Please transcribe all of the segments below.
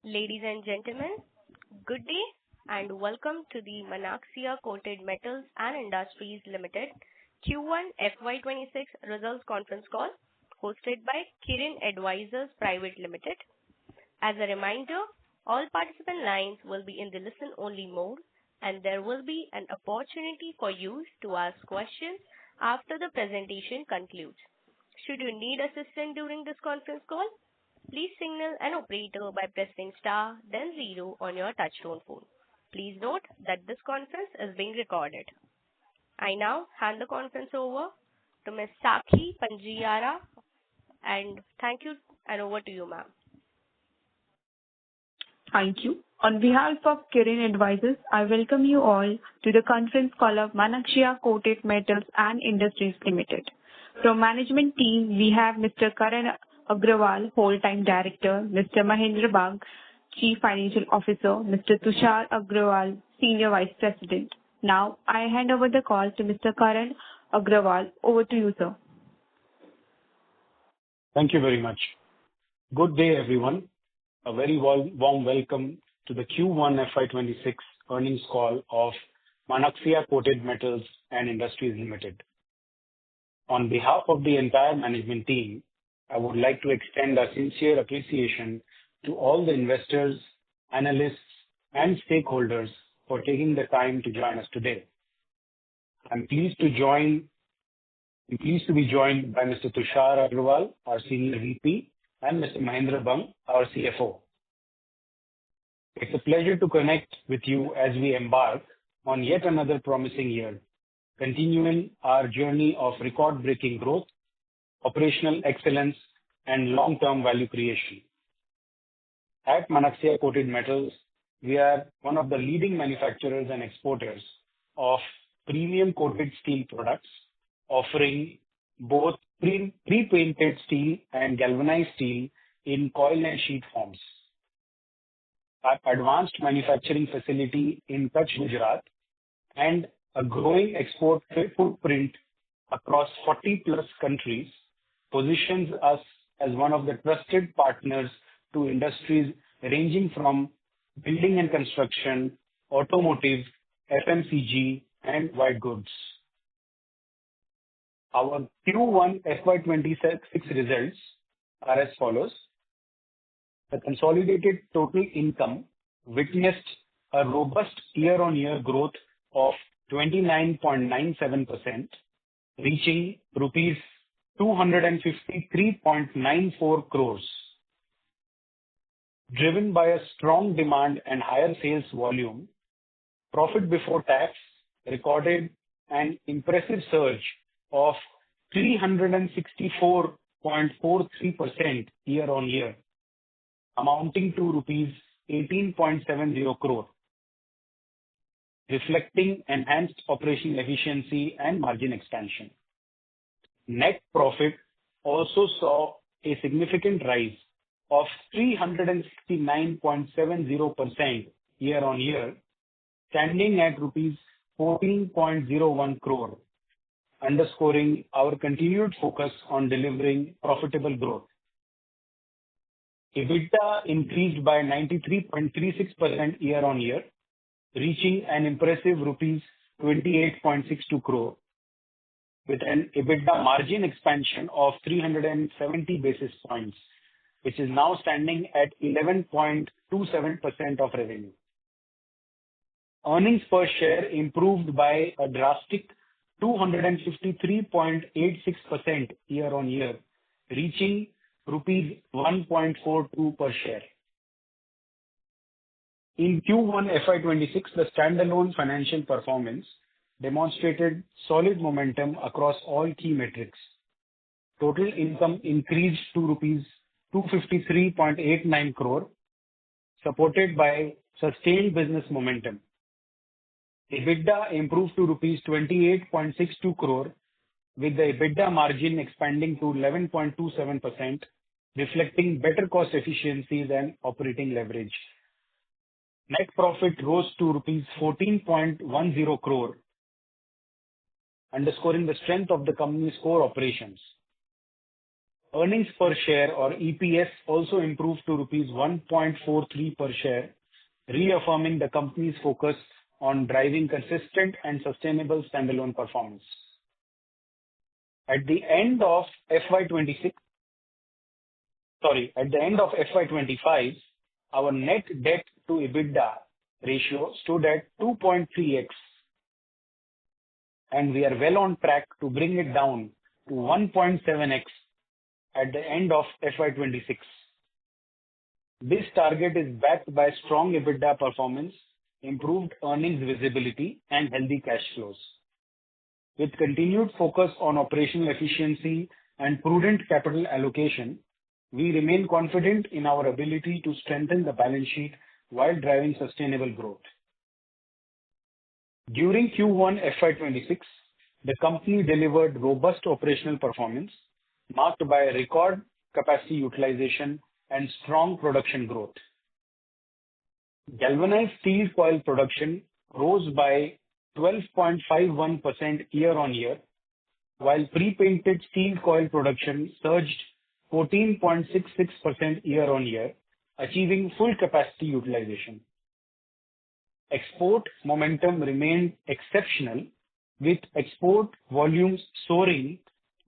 Ladies and gentlemen, good day and welcome to the Manaksia Coated Metals and Industries Limited Q1 FY26 results conference call hosted by Kirin Advisors Private Limited. As a reminder, all participant lines will be in the listen-only mode, and there will be an opportunity for you to ask questions after the presentation concludes. Should you need assistance during this conference call, please signal an operator by pressing star then zero on your touchtone phone. Please note that this conference is being recorded. I now hand the conference over to Ms. Sakhi Panjiyara, and thank you, and over to you, ma'am. Thank you. On behalf of Kirin Advisors, I welcome you all to the conference call of Manaksia Coated Metals and Industries Limited. From management team, we have Mr. Karan Agrawal, Whole-Time Director, Mr. Mahendra Bagh, Chief Financial Officer, Mr. Tushar Agrawal, Senior Vice President. Now, I hand over the call to Mr. Karan Agrawal. Over to you, sir. Thank you very much. Good day, everyone. A very warm welcome to the Q1 FY26 earnings call of Manaksia Coated Metals and Industries Limited. On behalf of the entire management team, I would like to extend our sincere appreciation to all the investors, analysts, and stakeholders for taking the time to join us today. I'm pleased to be joined by Mr. Tushar Agrawal, our Senior VP, and Mr. Mahendra Bagh, our CFO. It's a pleasure to connect with you as we embark on yet another promising year, continuing our journey of record-breaking growth, operational excellence, and long-term value creation. At Manaksia Coated Metals, we are one of the leading manufacturers and exporters of premium coated steel products, offering both pre-painted steel and galvanized steel in coil and sheet forms. Our advanced manufacturing facility in Kutch, Gujarat, and a growing export footprint across 40-plus countries positions us as one of the trusted partners to industries ranging from building and construction, automotive, FMCG, and white goods. Our Q1 FY26 results are as follows. The consolidated total income witnessed a robust year-on-year growth of 29.97%, reaching rupees 253.94 crores. Driven by a strong demand and higher sales volume, profit before tax recorded an impressive surge of 364.43% year-on-year, amounting to rupees 18.70 crore, reflecting enhanced operational efficiency and margin expansion. Net profit also saw a significant rise of 369.70% year-on-year, standing at rupees 14.01 crore, underscoring our continued focus on delivering profitable growth. EBITDA increased by 93.36% year-on-year, reaching an impressive rupees 28.62 crore, with an EBITDA margin expansion of 370 basis points, which is now standing at 11.27% of revenue. Earnings per share improved by a drastic 253.86% year-on-year, reaching rupees 1.42 per share. In Q1 FY26, the standalone financial performance demonstrated solid momentum across all key metrics. Total income increased to rupees 253.89 crore, supported by sustained business momentum. EBITDA improved to rupees 28.62 crore, with the EBITDA margin expanding to 11.27%, reflecting better cost efficiencies and operating leverage. Net profit rose to rupees 14.10 crore, underscoring the strength of the company's core operations. Earnings per share or EPS also improved to rupees 1.43 per share, reaffirming the company's focus on driving consistent and sustainable standalone performance. At the end of FY26, at the end of FY25, our net debt to EBITDA ratio stood at 2.3x, and we are well on track to bring it down to 1.7x at the end of FY26. This target is backed by strong EBITDA performance, improved earnings visibility, and healthy cash flows. With continued focus on operational efficiency and prudent capital allocation, we remain confident in our ability to strengthen the balance sheet while driving sustainable growth. During Q1 FY26, the company delivered robust operational performance marked by record capacity utilization and strong production growth. Galvanized steel coil production rose by 12.51% year-on-year, while pre-painted steel coil production surged 14.66% year-on-year, achieving full capacity utilization. Export momentum remained exceptional, with export volumes soaring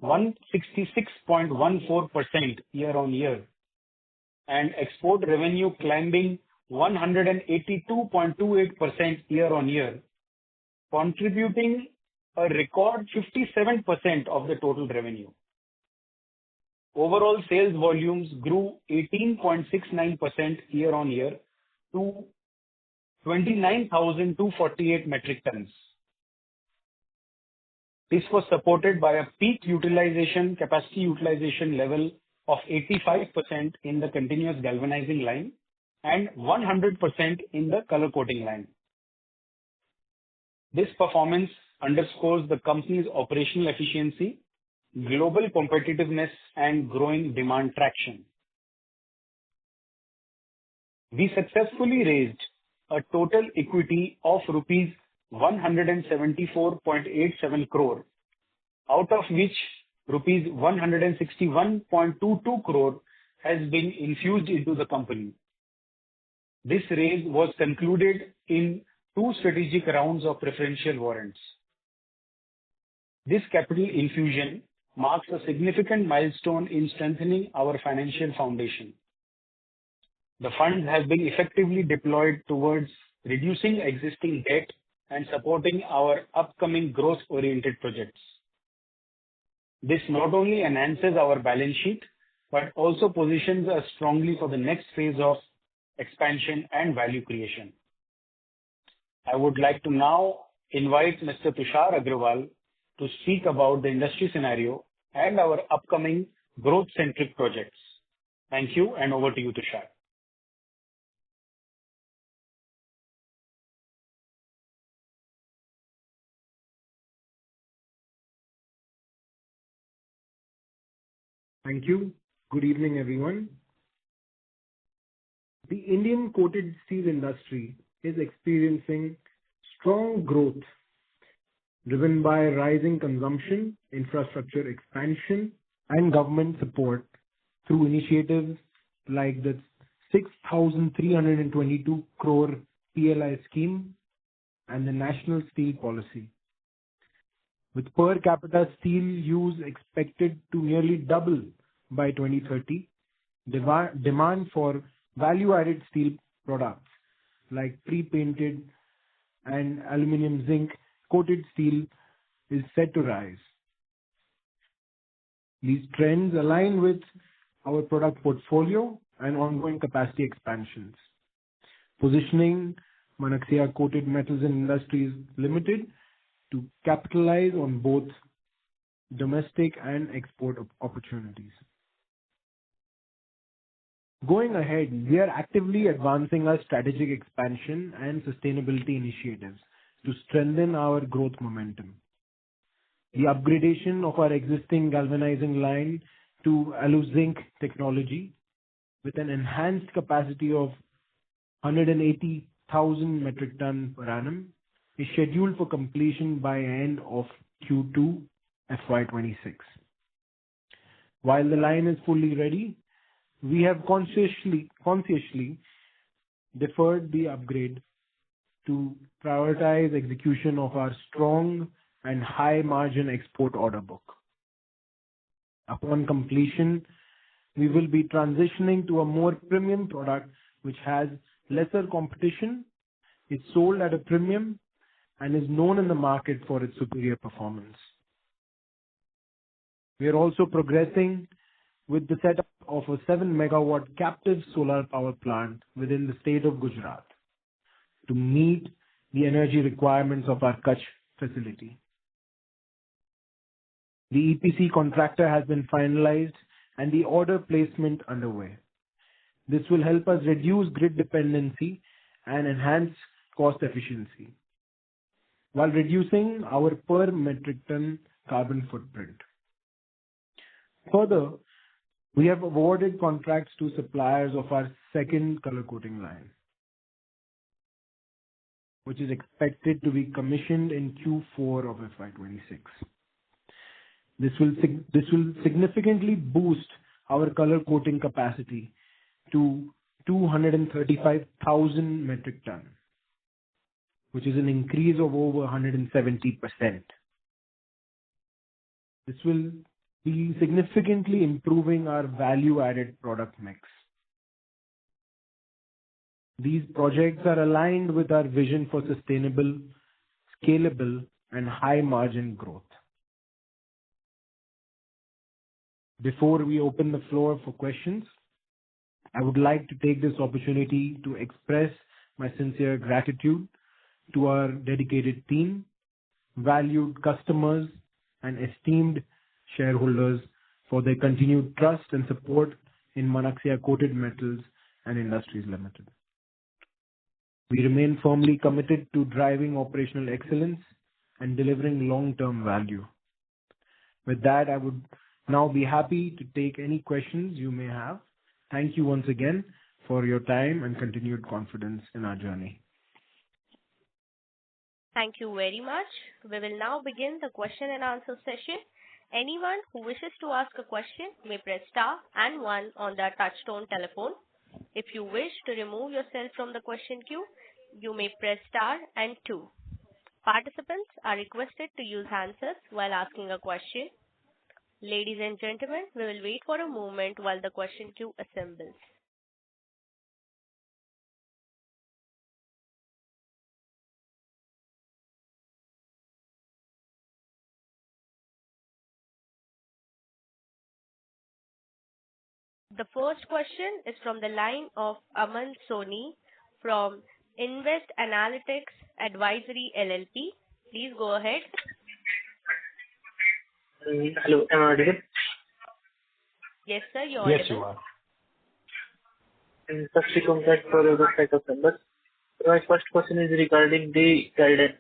166.14% year-on-year, and export revenue climbing 182.28% year-on-year, contributing a record 57% of the total revenue. Overall sales volumes grew 18.69% year-on-year to 29,248 metric tons. This was supported by a peak capacity utilization level of 85% in the continuous galvanizing line and 100% in the color coating line. This performance underscores the company's operational efficiency, global competitiveness, and growing demand traction. We successfully raised a total equity of rupees 174.87 crore, out of which rupees 161.22 crore has been infused into the company. This raise was concluded in 2 strategic rounds of preferential warrants. This capital infusion marks a significant milestone in strengthening our financial foundation. The funds have been effectively deployed towards reducing existing debt and supporting our upcoming growth-oriented projects. This not only enhances our balance sheet, but also positions us strongly for the next phase of expansion and value creation. I would like to now invite Mr. Tushar Agrawal to speak about the industry scenario and our upcoming growth-centric projects. Thank you, and over to you, Tushar. Thank you. Good evening, everyone. The Indian coated steel industry is experiencing strong growth driven by rising consumption, infrastructure expansion, and government support through initiatives like the 6,322 crore PLI scheme and the National Steel Policy. With per capita steel use expected to nearly double by 2030, demand for value-added steel products like pre-painted and aluminum zinc coated steel is set to rise. These trends align with our product portfolio and ongoing capacity expansions, positioning Manaksia Coated Metals Industries Limited to capitalize on both domestic and export opportunities. Going ahead, we are actively advancing our strategic expansion and sustainability initiatives to strengthen our growth momentum. The upgradation of our existing galvanizing line to alu-zinc technology with an enhanced capacity of 180,000 metric ton per annum is scheduled for completion by end of Q2 FY26. While the line is fully ready, we have consciously deferred the upgrade to prioritize execution of our strong and high-margin export order book. Upon completion, we will be transitioning to a more premium product which has lesser competition, is sold at a premium, and is known in the market for its superior performance. We are also progressing with the setup of a 7 MW captive solar power plant within the state of Gujarat to meet the energy requirements of our Kutch facility. The EPC contractor has been finalized and the order placement underway. This will help us reduce grid dependency and enhance cost efficiency while reducing our per metric ton carbon footprint. Further, we have awarded contracts to suppliers of our second color coating line, which is expected to be commissioned in Q4 of FY26. This will significantly boost our color coating capacity to 235,000 metric ton, which is an increase of over 170%. This will be significantly improving our value-added product mix. These projects are aligned with our vision for sustainable, scalable, and high-margin growth. Before we open the floor for questions, I would like to take this opportunity to express my sincere gratitude to our dedicated team, valued customers, and esteemed shareholders for their continued trust and support in Manaksia Coated Metals and Industries Limited. We remain firmly committed to driving operational excellence and delivering long-term value. With that, I would now be happy to take any questions you may have. Thank you once again for your time and continued confidence in our journey. Thank you very much. We will now begin the question and answer session. Anyone who wishes to ask a question may press star and 1 on their touchtone telephone. If you wish to remove yourself from the question queue, you may press star and 2. Participants are requested to use handsets while asking a question. Ladies and gentlemen, we will wait for a moment while the question queue assembles. The first question is from the line of Aman Soni from Invest Analytics Advisory LLP. Please go ahead. Hello, am I audible? Yes, sir, you're audible. Yes, you are. And firstly, congrats for the good set of numbers. So my first question is regarding the guidance.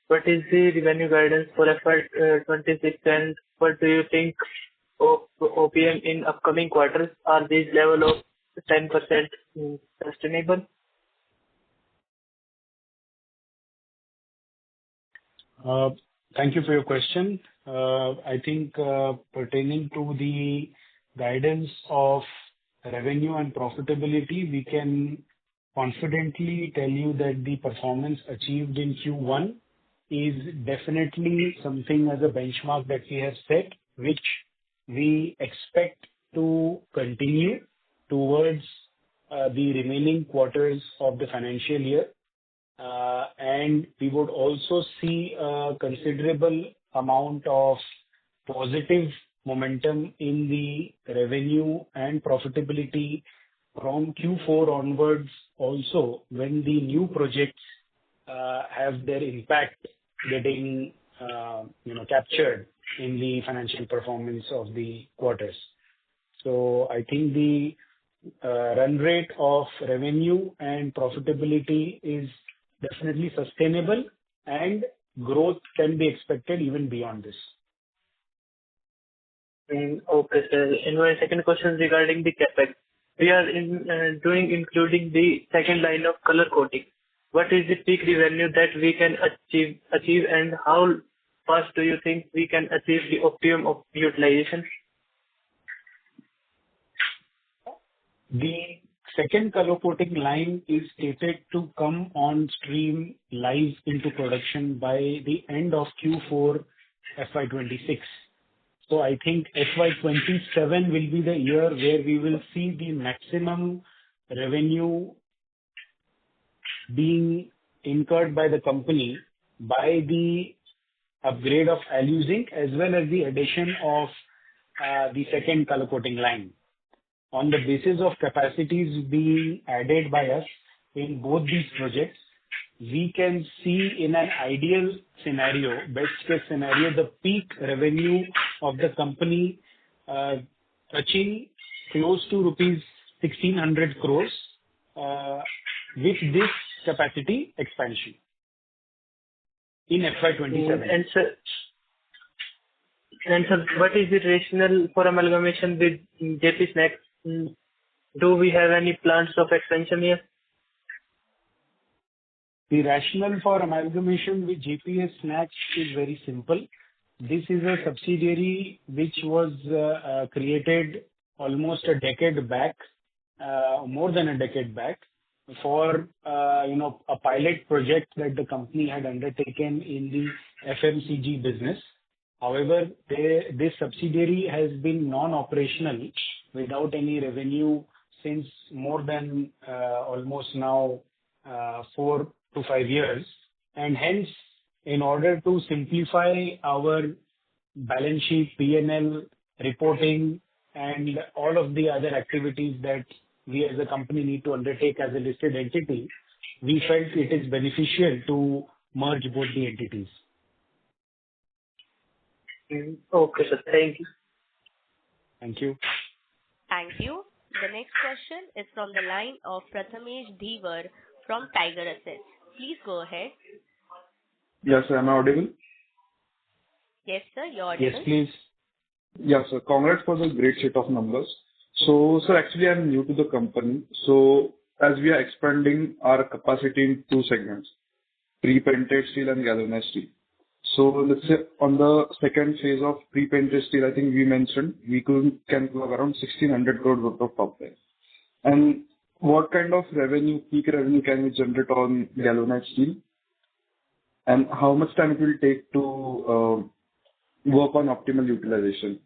What is the revenue guidance for FY26 and what do you think of OPM in upcoming quarters? Are these level of 10% sustainable? Thank you for your question. I think pertaining to the guidance of revenue and profitability, we can confidently tell you that the performance achieved in Q1 is definitely something as a benchmark that we have set, which we expect to continue towards the remaining quarters of the financial year. And we would also see a considerable amount of positive momentum in the revenue and profitability from Q4 onwards also, when the new projects have their impact getting captured in the financial performance of the quarters. So I think the run rate of revenue and profitability is definitely sustainable and growth can be expected even beyond this. Okay, sir. And my second question is regarding the CapEx. We are including the second line of color coating. What is the peak revenue that we can achieve and how fast do you think we can achieve the optimum of utilization? The second color coating line is stated to come on stream live into production by the end of Q4 FY26. So I think FY27 will be the year where we will see the maximum revenue being incurred by the company by the upgrade of Aluzinc as well as the addition of the second color coating line. On the basis of capacities being added by us in both these projects, we can see in an ideal scenario, best case scenario, the peak revenue of the company touching close to rupees 1,600 crores with this capacity expansion in FY27. And sir, what is the rationale for amalgamation with JP Snacks? Do we have any plans of expansion here? The rationale for amalgamation with JPS Snacks is very simple. This is a subsidiary which was created almost a decade back, more than a decade back, for a pilot project that the company had undertaken in the FMCG business. However, this subsidiary has been non-operational without any revenue since more than almost now 4 to 5 years. And hence, in order to simplify our balance sheet, P&L reporting, and all of the other activities that we as a company need to undertake as a listed entity, we felt it is beneficial to merge both the entities. Okay, sir. Thank you. Thank you. Thank you. The next question is from the line of Prathamesh Dhivar from Tiger Assets. Please go ahead. Yes, sir. Am I audible? Yes, sir. You're audible. Yes, please. Yes, sir. Congrats for the great set of numbers. So, sir, actually, I'm new to the company. So, as we are expanding our capacity in two segments, pre-painted steel and galvanized steel. So, let's say on the second phase of pre-painted steel, I think we mentioned we can close around 1,600 crore worth of top line. And what kind of revenue, peak revenue can we generate on galvanized steel? And how much time it will take to work on optimal utilization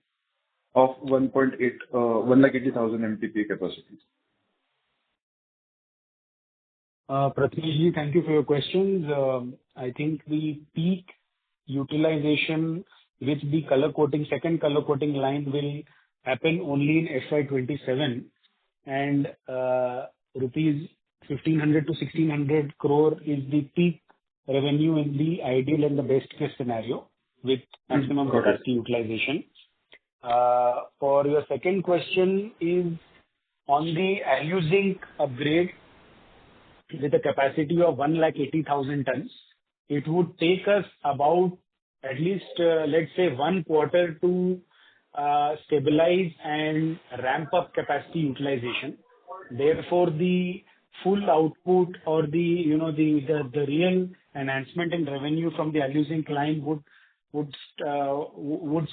of 180,000 MTPA capacity? Prathamesh, thank you for your questions. I think the peak utilization with the color coating, second color coating line will happen only in FY27, and rupees 1,500 to 1,600 crore is the peak revenue in the ideal and the best case scenario with maximum capacity utilization. For your second question is on the Aluzinc upgrade with a capacity of 180,000 tons. It would take us about at least, let's say, 1 quarter to stabilize and ramp up capacity utilization. Therefore, the full output or the real enhancement in revenue from the Aluzinc line would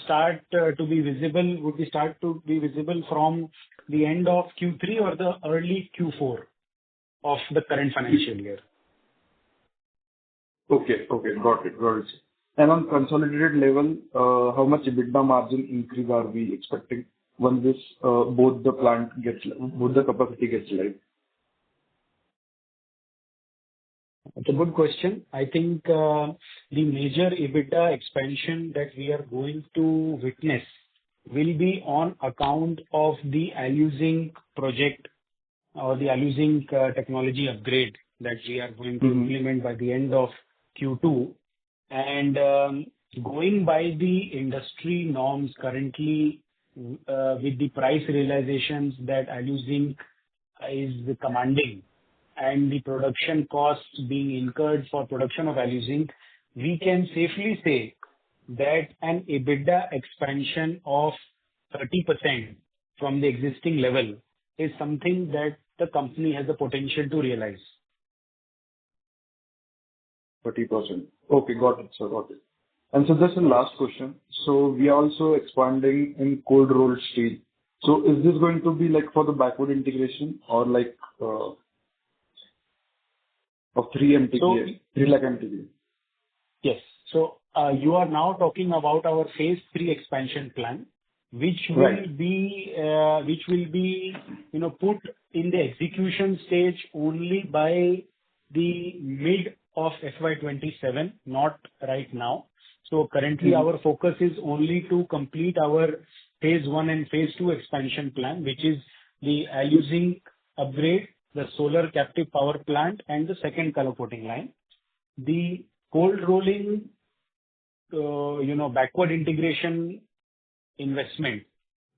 start to be visible from the end of Q3 or the early Q4 of the current financial year. Okay. Got it. And on consolidated level, how much EBITDA margin increase are we expecting when this both the capacity gets live? It's a good question. I think the major EBITDA expansion that we are going to witness will be on account of the Aluzinc project or the Aluzinc technology upgrade that we are going to implement by the end of Q2. And going by the industry norms currently, with the price realizations that Aluzinc is commanding and the production costs being incurred for production of Aluzinc, we can safely say that an EBITDA expansion of 30% from the existing level is something that the company has the potential to realize. 30%. Okay, got it, sir. Got it. And so just a last question. So we are also expanding in cold rolled steel. So is this going to be like for the backward integration or like of 3 MTPA, 3 lakh MTPA? Yes. So, you are now talking about our phase 3 expansion plan, which will Right. be, put in the execution stage only by the mid of FY27, not right now. So currently, Mm-hmm. our focus is only to complete our phase 1 and phase 2 expansion plan, which is the alu-zinc upgrade, the solar captive power plant, and the second color coating line. The cold rolling, backward integration investment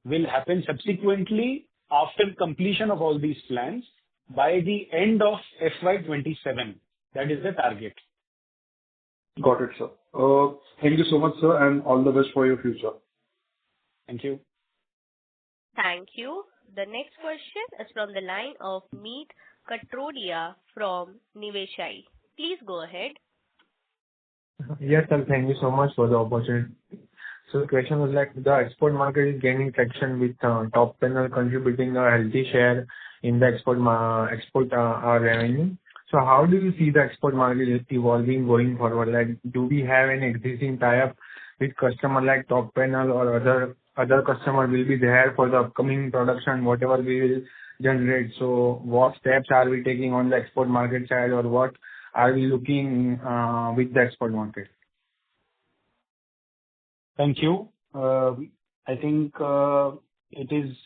will happen subsequently after completion of all these plans by the end of FY27. That is the target. Got it, sir. Thank you so much, sir, and all the best for your future. Thank you. Thank you. The next question is from the line of Meet Katrodia from Niveshai. Please go ahead. Yes, sir. Thank you so much for the opportunity. So the question was like the export market is gaining traction with top panel contributing a healthy share in the export revenue. So how do you see the export market evolving going forward? Like, do we have any existing tie-up with customer like top panel or other customer will be there for the upcoming production, whatever we will generate? So what steps are we taking on the export market side, or what are we looking with the export market? Thank you. I think it is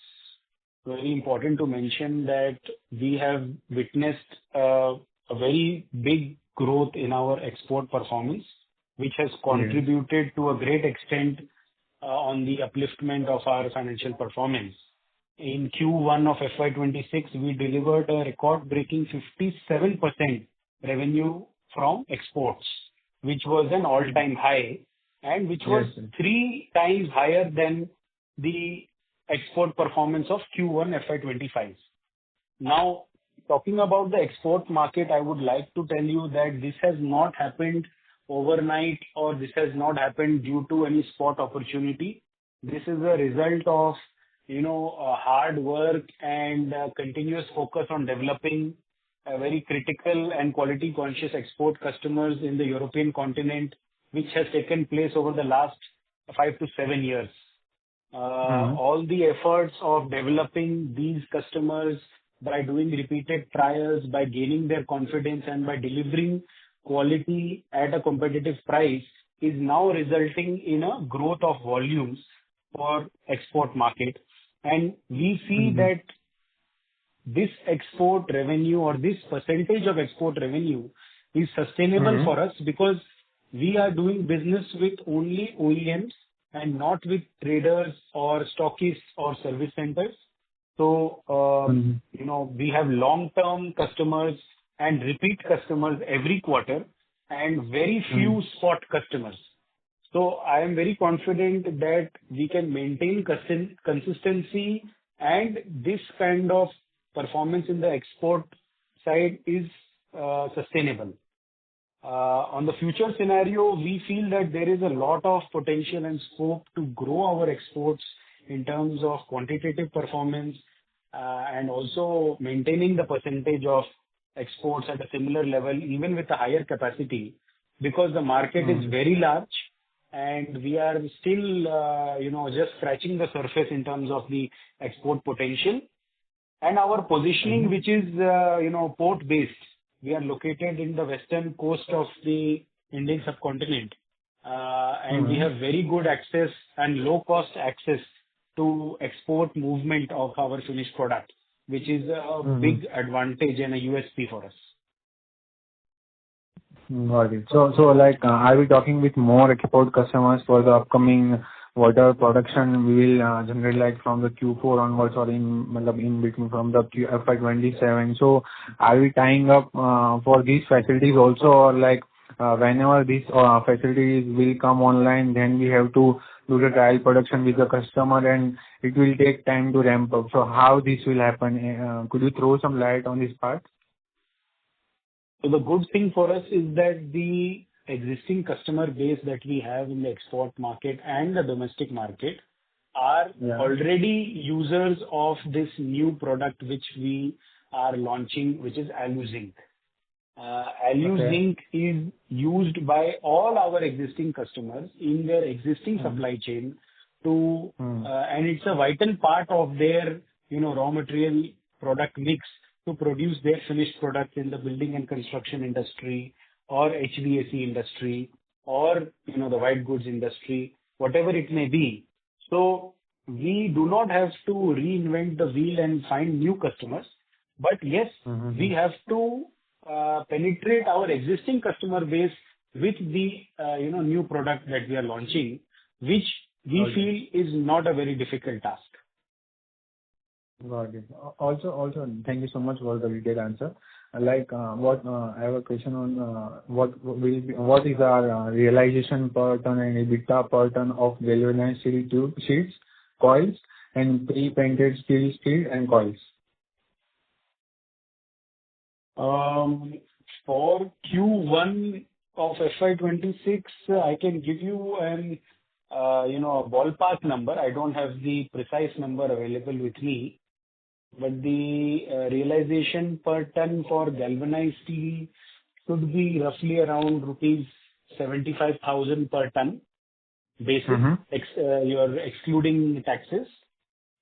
very important to mention that we have witnessed a very big growth in our export performance, which has contributed to a great extent on the upliftment of our financial performance. In Q1 of FY26, we delivered a record-breaking 57% revenue from exports, which was an all-time high, and which was 3 times higher than the export performance of Q1 FY25. Now, talking about the export market, I would like to tell you that this has not happened overnight, or this has not happened due to any spot opportunity. This is a result of, hard work and continuous focus on developing a very critical and quality-conscious export customers in the European continent, which has taken place over the last 5 to 7 years. All the efforts of developing these customers by doing repeated trials, by gaining their confidence, and by delivering quality at a competitive price is now resulting in a growth of volumes for export market. And we see that this export revenue or this percentage of export revenue is sustainable for us because we are doing business with only OEMs and not with traders or stockists or service centers. So, we have long-term customers and repeat customers every quarter and very few spot customers. So I am very confident that we can maintain consistency, and this kind of performance in the export side is sustainable. On the future scenario, we feel that there is a lot of potential and scope to grow our exports in terms of quantitative performance, and also maintaining the percentage of exports at a similar level, even with a higher capacity, because the market is very large and we are still, just scratching the surface in terms of the export potential. And our positioning, which is, port-based, we are located in the western coast of the Indian subcontinent, and we have very good access and low-cost access to export movement of our finished product, which is a big advantage and a USP for us. Got it. So like, are we talking with more export customers for the upcoming whatever production we will generate, like from the Q4 onwards or in between from the FY27? So are we tying up for these facilities also, or like whenever these facilities will come online, then we have to do the trial production with the customer and it will take time to ramp up. So how this will happen? Could you throw some light on this part? So the good thing for us is that the existing customer base that we have in the export market and the domestic market, are Yeah. already users of this new product which we are launching, which is AluZinc. AluZinc is used by all our existing customers in their existing supply chain to, and it's a vital part of their, raw material product mix to produce their finished products in the building and construction industry or HVAC industry or, the white goods industry, whatever it may be. So we do not have to reinvent the wheel and find new customers. But yes, we have to penetrate our existing customer base with the new product that we are launching, which we feel is not a very difficult task. Got it. Also, thank you so much for the detailed answer. I have a question on what is our realization per ton and EBITDA per ton of galvanized steel tube sheets, coils, and pre-painted steel and coils? For Q1 of FY26, I can give you a ballpark number. I don't have the precise number available with me, but the realization per ton for galvanized steel should be roughly around rupees 75,000 per ton basis. You're excluding taxes.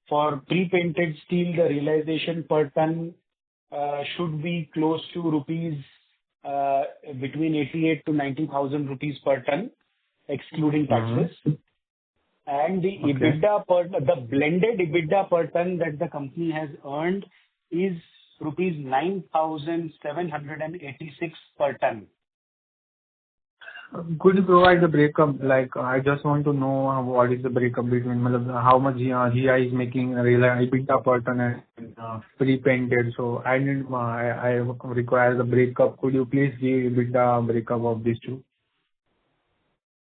For pre-painted steel, the realization per ton should be close to rupees between 88 to 90,000 rupees per ton, excluding taxes. And the the blended EBITDA per ton that the company has earned is rupees 9,786 per ton. Could you provide the breakup? I just want to know what is the breakup between how much GI is making EBITDA per ton and pre-painted. So I require the breakup. Could you please give EBITDA breakup of these two?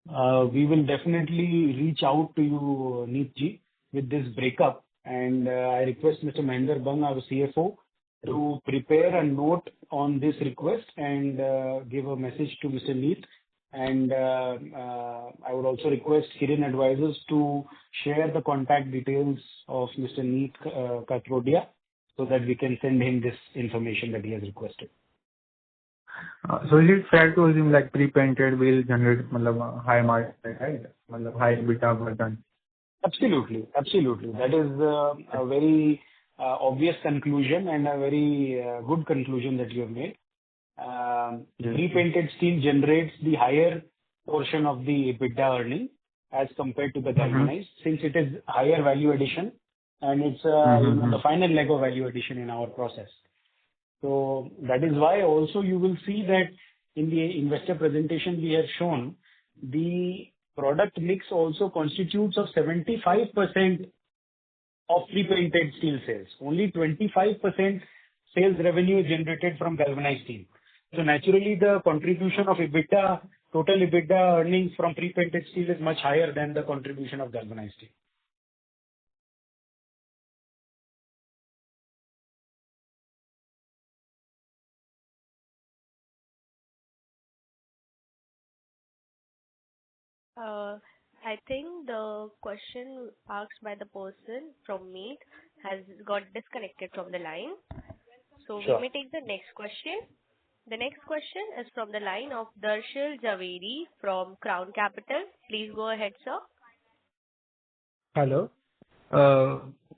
We will definitely reach out to you, Neetji, with this breakup. And I request Mr. Mahendra Bang, our CFO, to prepare a note on this request and give a message to Mr. Neet. And I would also request Kirin Advisors to share the contact details of Mr. Neet Katrodia so that we can send him this information that he has requested. So is it fair to assume pre-painted will generate high margin, right? High EBITDA per ton? Absolutely. That is a very obvious conclusion and a very good conclusion that you have made. Pre-painted steel generates the higher portion of the EBITDA earning as compared to the galvanized, since it is higher value addition and it's the final leg of value addition in our process. So that is why also you will see that in the investor presentation we have shown the product mix also constitutes of 75% of pre-painted steel sales. Only 25% sales revenue is generated from galvanized steel. So naturally, the contribution of EBITDA, total EBITDA earnings from pre-painted steel is much higher than the contribution of galvanized steel. I think the question asked by the person from Meet has got disconnected from the line. So we may take the next question. The next question is from the line of Darshil Javeri from Crown Capital. Please go ahead, sir. Hello.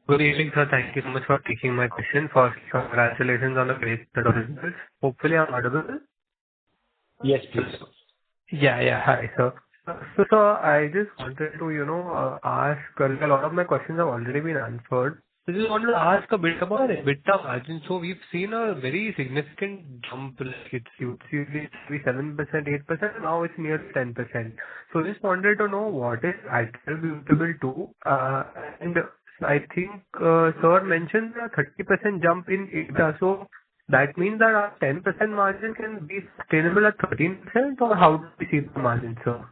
Good evening, sir. Thank you so much for taking my question. First, congratulations on a great set of results. Hopefully, I'm audible. Yes, please. Yeah. Hi, sir. So, I just wanted to, ask, a lot of my questions have already been answered. So, just wanted to ask a bit about EBITDA margin. So, we've seen a very significant jump. It used to be 7%, 8%. Now it's near 10%. So, just wanted to know what is attributable to. And I think, sir mentioned a 30% jump in EBITDA. So, that means that our 10% margin can be sustainable at 13%, or how do we see the margin, sir?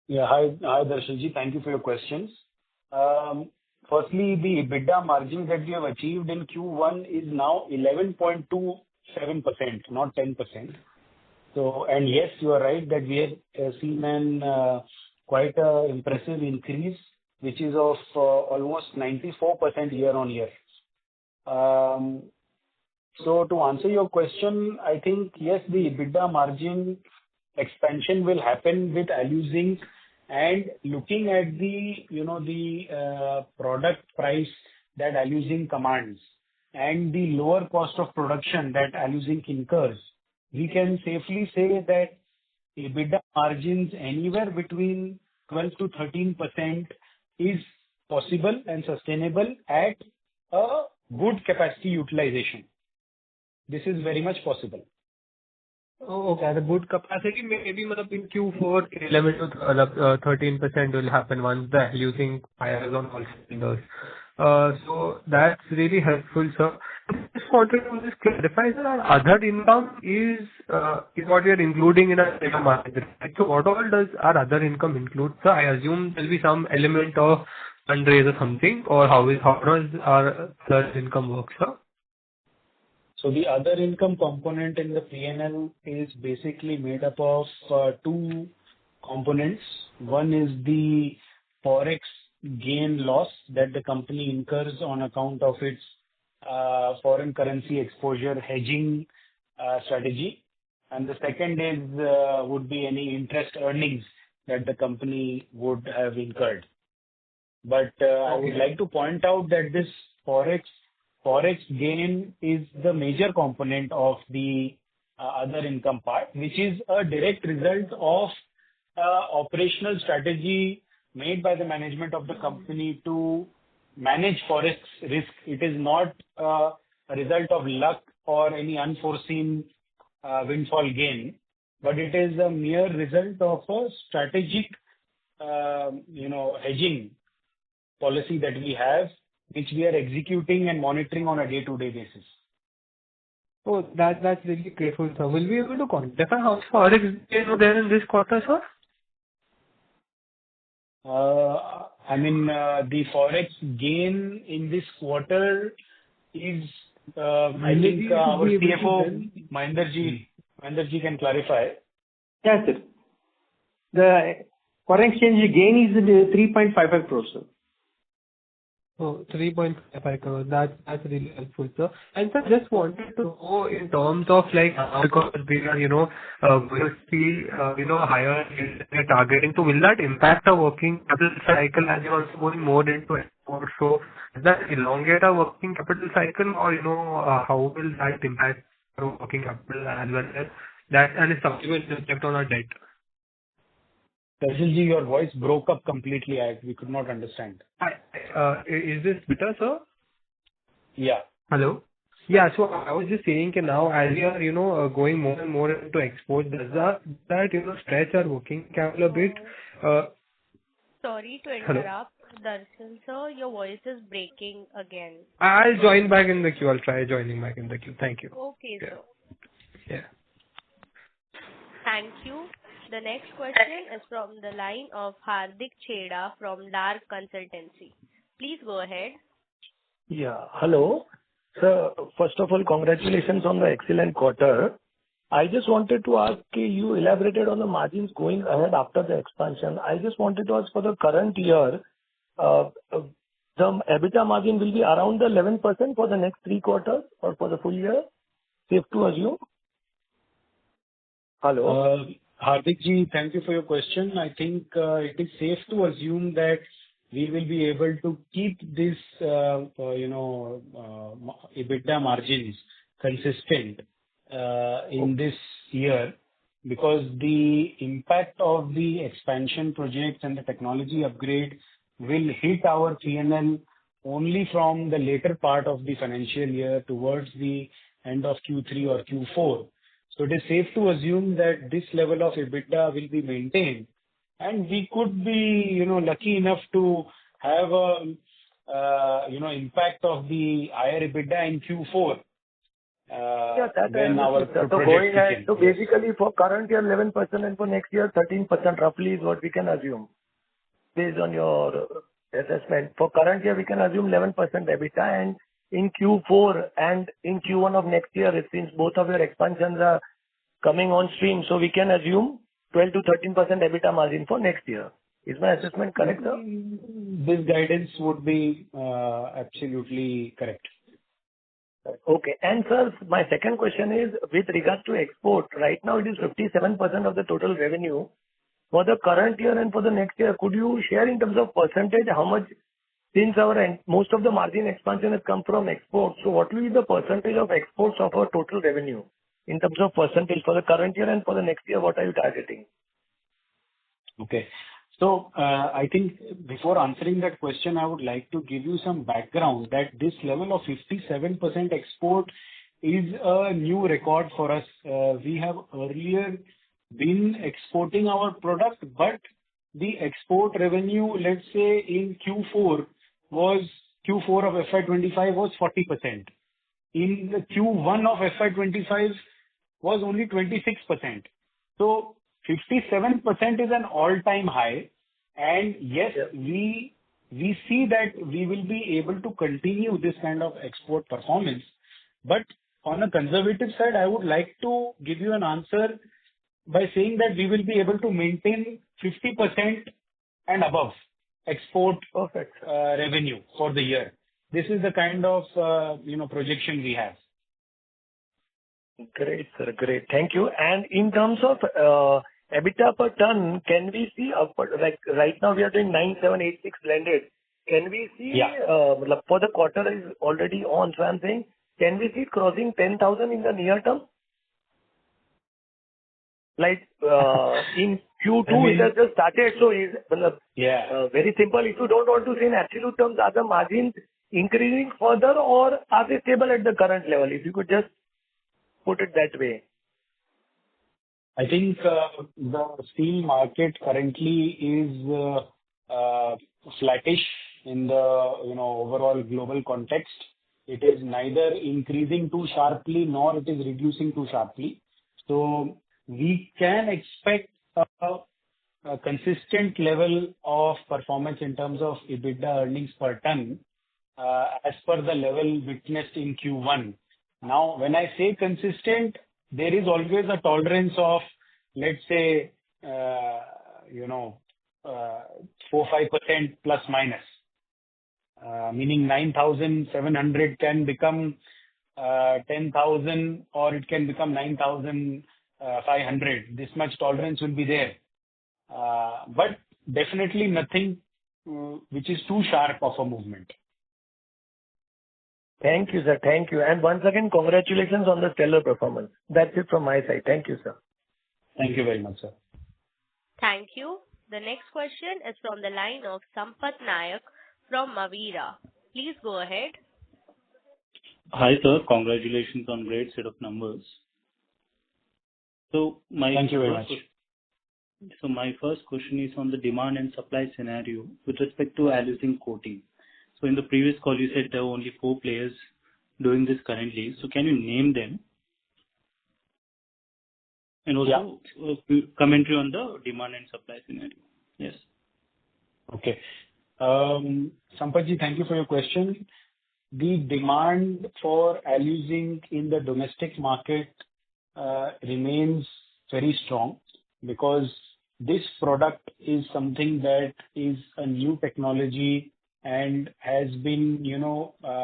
Yeah. Hi, Darshilji. Thank you for your questions. Firstly, the EBITDA margin that we have achieved in Q1 is now 11.27%, not 10%. So, and yes, you are right that we have seen an quite an impressive increase, which is of almost 94% year-on-year. So to answer your question, I think, yes, the EBITDA margin expansion will happen with Aluzinc, and looking at the product price that Aluzinc commands and the lower cost of production that Aluzinc incurs, we can safely say that EBITDA margins anywhere between 12 to 13% is possible and sustainable at a good capacity utilization. This is very much possible. Oh, okay. The good capacity, maybe in Q4, 11 to 13% will happen once the Aluzinc fires on all cylinders. So that's really helpful, sir. Just wanted to just clarify, sir, our other income is what we are including in our income margin. So what all does our other income include, sir? I assume there'll be some element of fundraise or something, or how does our other income work, sir? So the other income component in the P&L is basically made up of two components. One is the forex gain loss that the company incurs on account of its foreign currency exposure hedging strategy. And the second would be any interest earnings that the company would have incurred. But I would like to point out that this forex gain is the major component of the other income part, which is a direct result of operational strategy made by the management of the company to manage forex risk. It is not a result of luck or any unforeseen windfall gain, but it is a mere result of a strategic, hedging policy that we have, which we are executing and monitoring on a day-to-day basis. Oh, that's really grateful, sir. Will we be able to quantify how much forex gain was there in this quarter, sir? The forex gain in this quarter is, I think our CFO, Mahenderji can clarify. Yes, sir. The foreign exchange gain is 3.55 crores, sir. Oh, 3.55 crores. That's really helpful, sir. And sir, just wanted to know in terms of because we are, will see, higher targeting. So will that impact our working capital cycle as you're also going more into export? So does that elongate our working capital cycle, or, how will that impact our working capital as well as that and its subsequent impact on our debt? Darshilji, your voice broke up completely. We could not understand. Is this better, sir? Yeah. Hello? Yeah, so I was just saying now as we are, going more and more into exports, does that stretch our working capital a bit? Sorry to interrupt. Darshil sir, your voice is breaking again. I'll join back in the queue. I'll try joining back in the queue. Thank you. Okay, yeah. sir. Yeah. Thank you. The next question is from the line of Hardik Chheda from Dark Consultancy. Please go ahead. Yeah. Hello. Sir, first of all, congratulations on the excellent quarter. I just wanted to ask, you elaborated on the margins going ahead after the expansion. I just wanted to ask for the current year, the EBITDA margin will be around the 11% for the next 3 quarters or for the full year? Safe to assume? Hello? Hardikji, thank you for your question. I think it is safe to assume that we will be able to keep this, EBITDA margins consistent in this year, because the impact of the expansion projects and the technology upgrade will hit our P&L only from the later part of the financial year towards the end of Q3 or Q4. So it is safe to assume that this level of EBITDA will be maintained, and we could be, lucky enough to have a, impact of the higher EBITDA in Q4. When our going ahead, so basically for current year 11% and for next year 13% roughly is what we can assume based on your assessment. For current year we can assume 11% EBITDA, and in Q4 and in Q1 of next year, since both of your expansions are coming on stream, so we can assume 12 to 13% EBITDA margin for next year. Is my assessment correct, sir? This guidance would be absolutely correct. Okay. And sir, my second question is with regards to export. Right now, it is 57% of the total revenue. For the current year and for the next year, could you share in terms of percentage how much, since most of the margin expansion has come from exports, so what will be the percentage of exports of our total revenue in terms of percentage for the current year and for the next year, what are you targeting? Okay. So, I think before answering that question, I would like to give you some background that this level of 57% export is a new record for us. We have earlier been exporting our product, but the export revenue, let's say in Q4 of FY25 was 40%. In the Q1 of FY25 was only 26%. So 57% is an all-time high. And yes, we see that we will be able to continue this kind of export performance. But on a conservative side, I would like to give you an answer by saying that we will be able to maintain 50% and above export revenue for the year. This is the kind of projection we have. Great, sir. Great. Thank you. And in terms of EBITDA per ton, can we see like right now we are doing 9,786 blended. Can we see for the quarter is already on, so I'm saying, can we see crossing 10,000 in the near term? Like in Q2, it has just started, so very simple. If you don't want to say in absolute terms, are the margins increasing further or are they stable at the current level? If you could just put it that way. I think the steel market currently is flattish in the overall global context. It is neither increasing too sharply nor it is reducing too sharply. So we can expect a consistent level of performance in terms of EBITDA earnings per ton as per the level witnessed in Q1. Now, when I say consistent, there is always a tolerance of, let's say, 4-5% plus minus, meaning 9,700 can become 10,000 or it can become 9,500. This much tolerance will be there. But definitely nothing which is too sharp of a movement. Thank you, sir. Thank you. And once again, congratulations on the stellar performance. That's it from my side. Thank you, sir. Thank you very much, sir. Thank you. The next question is from the line of Sampath Nayak from Mavira. Please go ahead. Hi, sir. Congratulations on great set of numbers. Thank you very much. So my first question is on the demand and supply scenario with respect to aluminum coating. So in the previous call, you said there were only 4 players doing this currently. So can you name them? And also commentary on the demand and supply scenario. Yes. Okay. Sampathji, thank you for your question. The demand for aluminum in the domestic market remains very strong because this product is something that is a new technology and has been,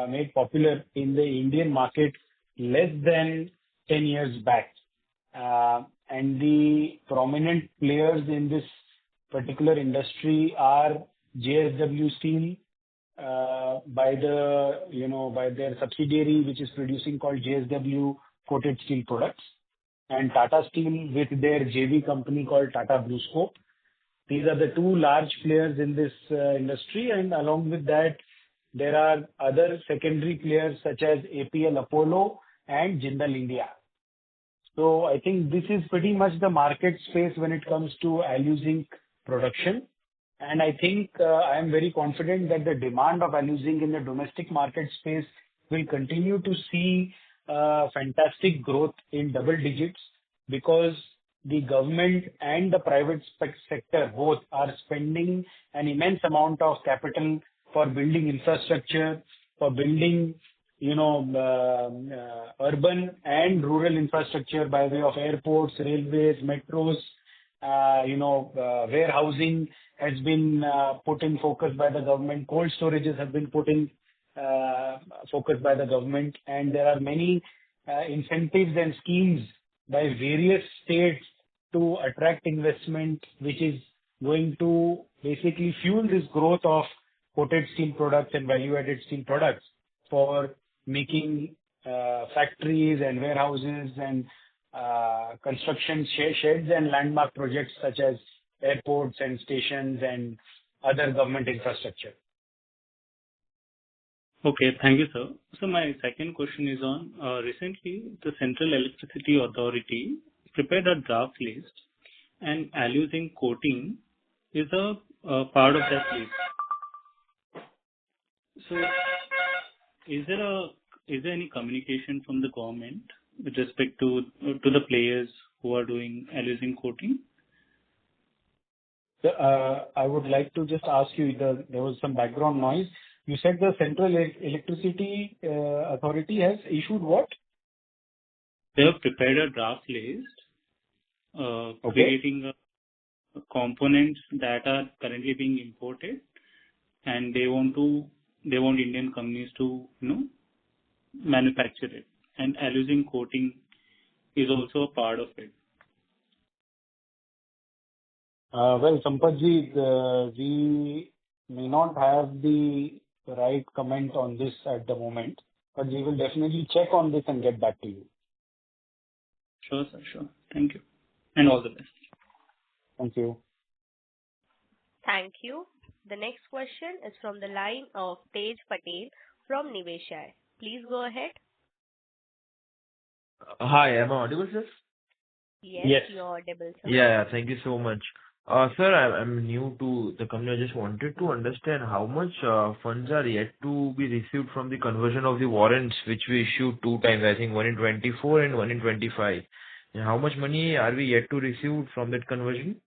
made popular in the Indian market less than 10 years back. And the prominent players in this particular industry are JSW Steel, by their subsidiary, which is producing called JSW Coated Steel Products, and Tata Steel with their JV company called Tata BlueScope. These are the 2 large players in this industry, and along with that, there are other secondary players such as APL Apollo and Jindal India. So I think this is pretty much the market space when it comes to aluminum production. And I think I am very confident that the demand of aluminum in the domestic market space will continue to see fantastic growth in double digits because the government and the private sector both are spending an immense amount of capital for building infrastructure, for building, urban and rural infrastructure by way of airports, railways, metros, warehousing, has been put in focus by the government. Cold storages have been put in focus by the government, and there are many incentives and schemes by various states to attract investment, which is going to basically fuel this growth of coated steel products and value-added steel products for making factories and warehouses and construction sheds and landmark projects such as airports and stations and other government infrastructure. Okay, thank you, sir. So my second question is on recently the Central Electricity Authority prepared a draft list, and alusing coating is a part of that list. So is there any communication from the government with respect to the players who are doing alusing coating? I would like to just ask you, there was some background noise. You said the Central Electricity Authority has issued what? They have prepared a draft list creating components that are currently being imported, and they want Indian companies to manufacture it, and alusing coating is also a part of it. Well, Sampatji, we may not have the right comment on this at the moment, but we will definitely check on this and get back to you. Sure, sir. Sure. Thank you. And all the best. Thank you. Thank you. The next question is from the line of Tej Patel from Niveshaay. Please go ahead. Hi, am I audible, sir? Yes, you're audible, sir. Yeah, thank you so much. Sir, I'm new to the company. I just wanted to understand how much funds are yet to be received from the conversion of the warrants, which we issued 2 times, I think one in 24 and one in 25. And how much money are we yet to receive from that conversion?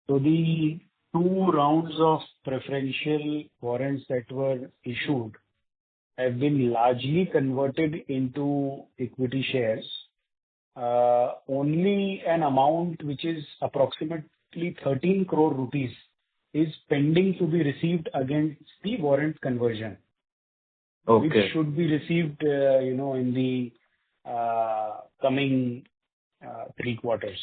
So the 2 rounds of preferential warrants that were issued have been largely converted into equity shares. Only an amount which is approximately 13 crore rupees is pending to be received against the warrant conversion, which should be received, in the coming 3 quarters.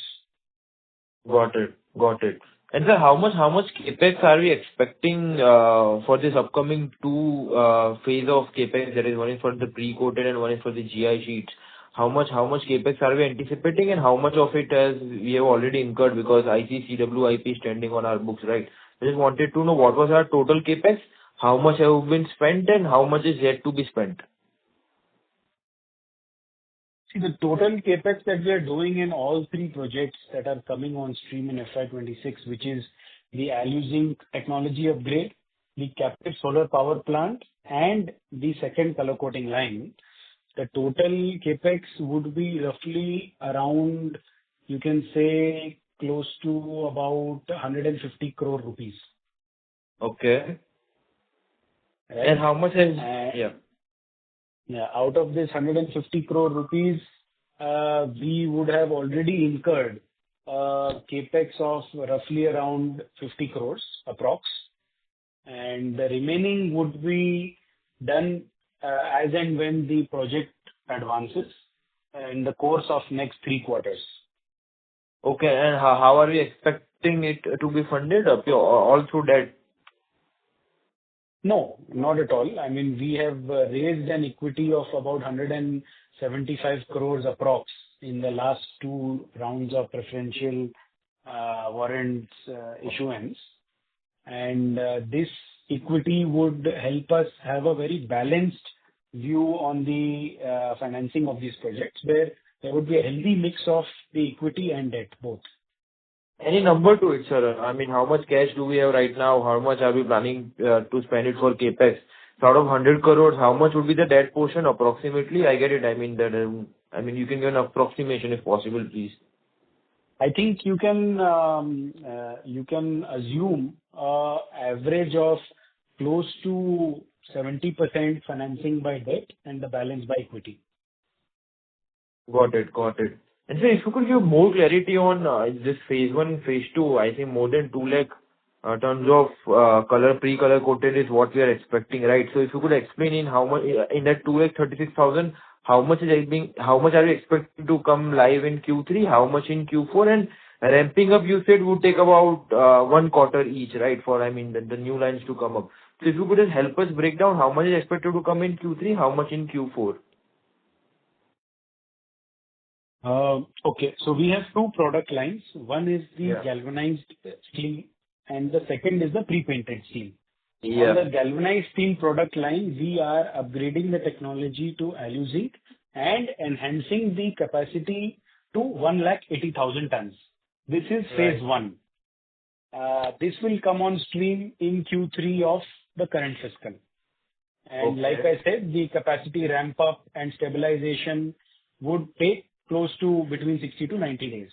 Got it. And sir, how much capex are we expecting for this upcoming 2 phase of capex? That is, one is for the pre-coated and one is for the GI sheets. How much capex are we anticipating, and how much of it we have already incurred, because I see CWIP standing on our books, right? I just wanted to know what was our total capex, how much have been spent, and how much is yet to be spent. See, the total capex that we are doing in all 3 projects that are coming on stream in FY26, which is the alusing technology upgrade, the captive solar power plant, and the second color coating line, the total capex would be roughly around, you can say, close to about 150 crore rupees. Okay. Right? And how much is... Out of this 150 crore rupees, we would have already incurred capex of roughly around 50 crores approx. And the remaining would be done as and when the project advances in the course of next 3 quarters. Okay, and how are we expecting it to be funded? All through debt? No, not at all. I mean, we have raised an equity of about 175 crores approx in the last 2 rounds of preferential warrants issuance. And this equity would help us have a very balanced view on the financing of these projects, where there would be a healthy mix of the equity and debt both. Any number to it, sir? I mean, how much cash do we have right now? How much are we planning to spend it for capex? So out of 100 crores, how much would be the debt portion approximately? I get it. I mean, you can give an approximation if possible, please. I think you can assume average of close to 70% financing by debt and the balance by equity. Got it. And sir, if you could give more clarity on this phase one and phase two, I think more than 2 lakh tons of pre-color coated is what we are expecting, right? So if you could explain in how much in that 2,36,000, how much are you expecting to come live in Q3, how much in Q4, and ramping up, you said would take about 1 quarter each, right? For, I mean, the new lines to come up. So if you could just help us break down how much is expected to come in Q3, how much in Q4? Okay. So we have two product lines. One is the Yeah. galvanized steel, and the second is the pre-painted steel. Yeah. On the galvanized steel product line, we are upgrading the technology to alu-zinc and enhancing the capacity to 180,000 tons. This is phase one. This will come on stream in Q3 of the current fiscal. And like I said, the capacity ramp up and stabilization would take close to between 60 to 90 days.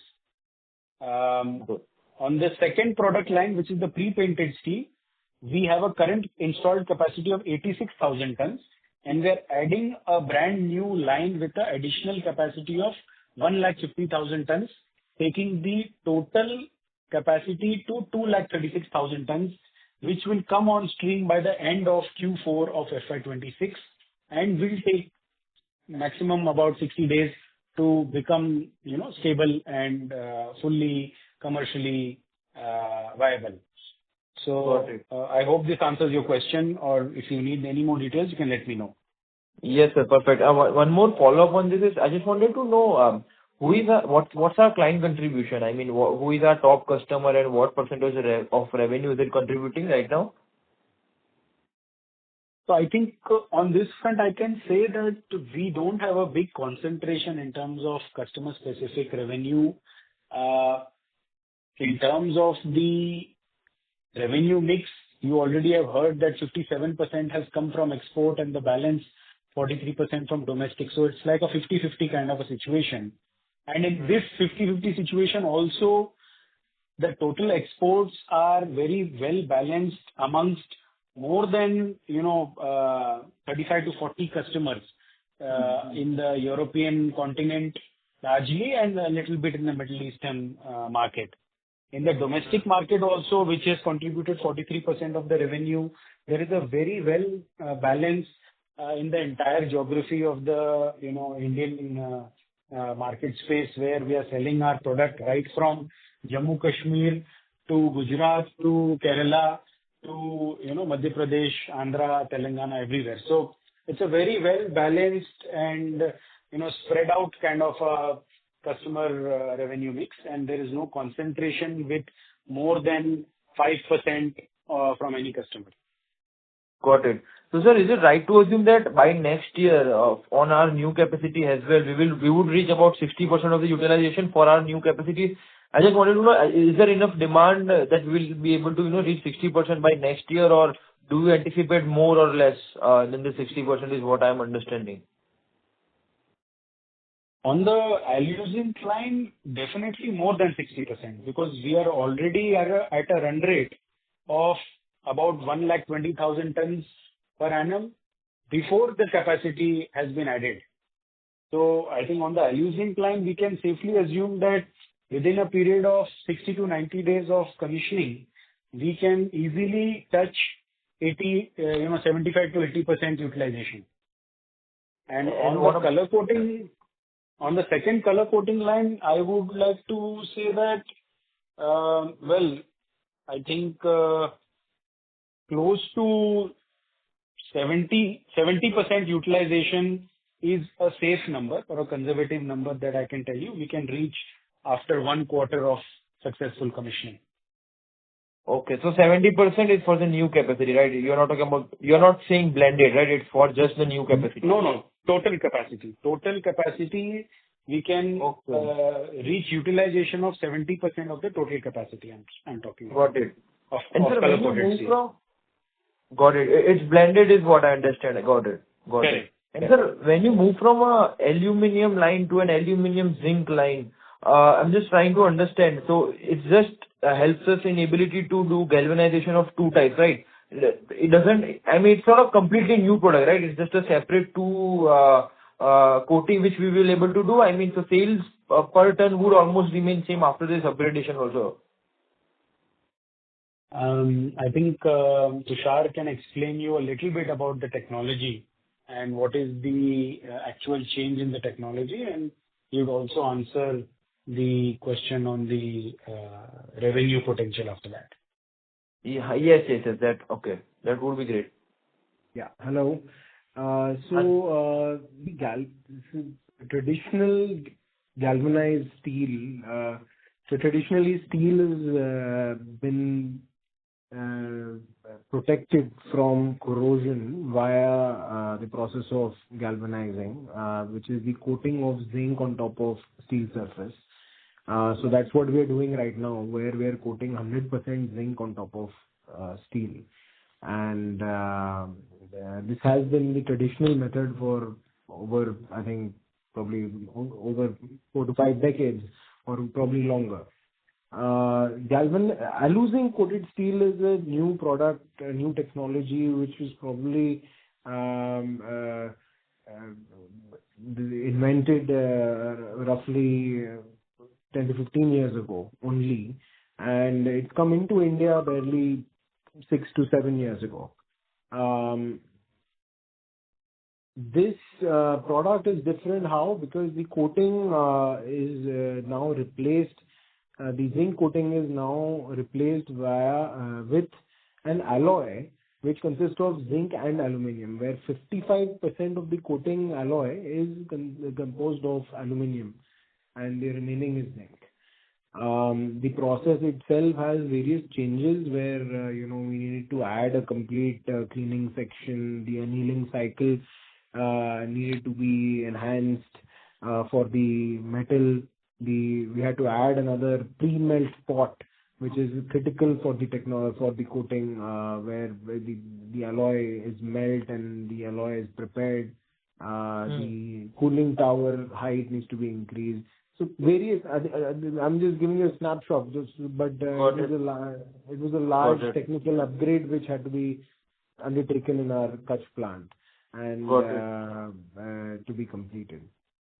On the second product line, which is the pre-painted steel, we have a current installed capacity of 86,000 tons, and we are adding a brand new line with the additional capacity of 150,000 tons, taking the total capacity to 236,000 tons, which will come on stream by the end of Q4 of FY26 and will take maximum about 60 days to become, stable and fully commercially viable. So I hope this answers your question, or if you need any more details, you can let me know. Yes, sir. Perfect. One more follow-up on this is I just wanted to know what's our client contribution? I mean, who is our top customer and what percentage of revenue is it contributing right now? So I think on this front, I can say that we don't have a big concentration in terms of customer-specific revenue. In terms of the revenue mix, you already have heard that 57% has come from export and the balance 43% from domestic. So it's like a 50-50 kind of a situation. And in this 50-50 situation also, the total exports are very well balanced amongst more than 35 to 40 customers in the European continent largely, and a little bit in the Middle Eastern market. In the domestic market also, which has contributed 43% of the revenue, there is a very well balance in the entire geography of the Indian market space, where we are selling our product right from Jammu Kashmir to Gujarat to Kerala to Madhya Pradesh, Andhra, Telangana, everywhere. So it's a very well balanced and spread out kind of a customer revenue mix, and there is no concentration with more than 5% from any customer. Got it. So, sir, is it right to assume that by next year, on our new capacity as well, we would reach about 60% of the utilization for our new capacity? I just wanted to know, is there enough demand that we'll be able to reach 60% by next year, or do you anticipate more or less than the 60% is what I'm understanding? On the alu-zinc line, definitely more than 60%, because we are already at a run rate of about 120,000 tons per annum before the capacity has been added. So I think on the alu-zinc line, we can safely assume that within a period of 60 to 90 days of commissioning, we can easily touch 75 to 80% utilization. And on the color coating, on the second color coating line, I would like to say that, I think close to 70% utilization is a safe number or a conservative number that I can tell you we can reach after 1 quarter of successful commissioning. Okay, so 70% is for the new capacity, right? You're not saying blended, right? It's for just the new capacity. No. Total capacity. Total capacity, we can reach utilization of 70% of the total capacity I'm talking about. Got it. Of color coated steel. Got it. It's blended is what I understand. Got it. Correct. And sir, when you move from a aluminium line to an aluminium zinc line, I'm just trying to understand. So it just helps us in ability to do galvanization of two types, right? It doesn't, it's not a completely new product, right? It's just a separate two coating which we will able to do. So sales per ton would almost remain same after this upgradation also? I think Tushar can explain you a little bit about the technology and what is the actual change in the technology, and he would also answer the question on the revenue potential after that. Yeah. Yes. That okay. That would be great. Yeah. Hello. This is traditional galvanized steel. So traditionally, steel has been protected from corrosion via the process of galvanizing, which is the coating of zinc on top of steel surface. So that's what we are doing right now, where we are coating 100% zinc on top of steel. And this has been the traditional method for over, I think, probably over 4 to 5 decades, or probably longer. Alu-zinc coated steel is a new product, a new technology, which was probably invented roughly 10 to 15 years ago only, and it's come into India barely 6 to 7 years ago. This product is different. How? Because the coating is now replaced. The zinc coating is now replaced with an alloy which consists of zinc and aluminium, where 55% of the coating alloy is composed of aluminium and the remaining is zinc. The process itself has various changes where we need to add a complete cleaning section. The annealing cycle needed to be enhanced for the metal. We had to add another pre-melt pot, which is critical for the coating, where the alloy is melt and the alloy is prepared. The cooling tower height needs to be increased. So various. I'm just giving you a snapshot, but it was a large technical upgrade which had to be undertaken in our Kutch plant and to be completed.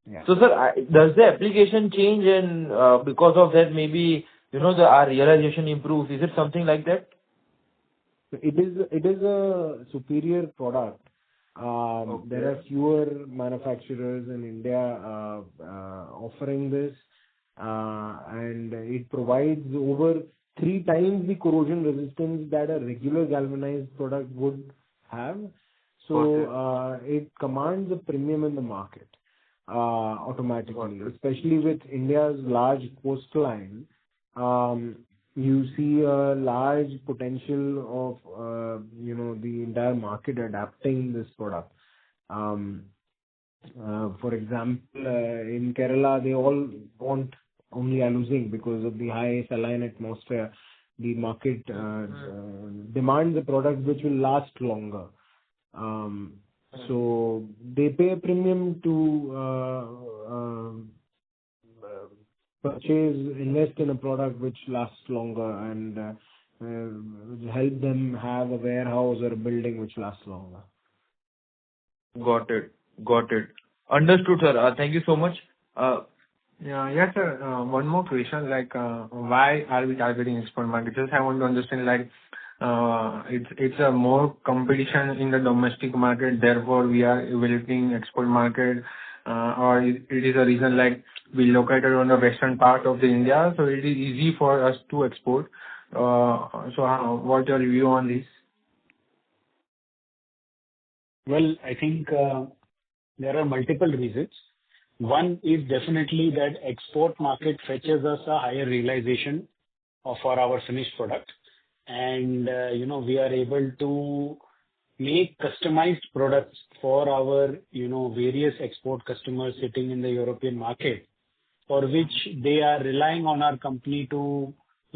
Yeah. So, sir, does the application change, and because of that, maybe our realization improves? Is it something like that? It is a superior product. There are fewer manufacturers in India offering this, and it provides over 3 times the corrosion resistance that a regular galvanized product would have. So it commands a premium in the market automatically, especially with India's large coastline. You see a large potential of the entire market adapting this product. For example, in Kerala, they all want only alu-zinc because of the high saline atmosphere. The market demands a product which will last longer. So they pay a premium to invest in a product which lasts longer and help them have a warehouse or a building which lasts longer. Got it. Understood, sir. Thank you so much. Yes, sir. One more question, why are we targeting export market? Just I want to understand, it's a more competition in the domestic market, therefore we are evaluating export market, or it is a reason we located on the western part of the India, so it is easy for us to export. So what's your view on this? Well, I think there are multiple reasons. One is definitely that export market fetches us a higher realization for our finished product. And, we are able to make customized products for our, various export customers sitting in the European market, for which they are relying on our company to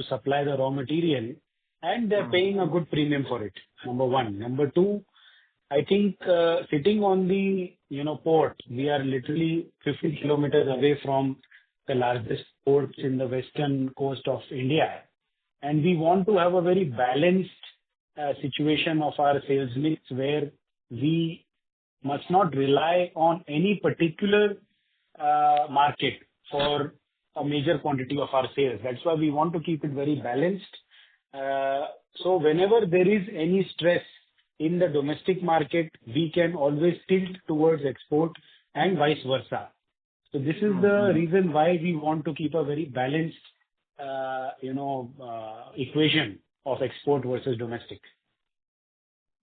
supply the raw material, and they're paying a good premium for it. Number one. Number two, I think sitting on the, port, we are literally 50 kilometers away from the largest ports in the western coast of India. And we want to have a very balanced situation of our sales mix, where we must not rely on any particular market. for a major quantity of our sales. That's why we want to keep it very balanced. So whenever there is any stress in the domestic market, we can always tilt towards export and vice versa. So this is the reason why we want to keep a very balanced, equation of export versus domestic.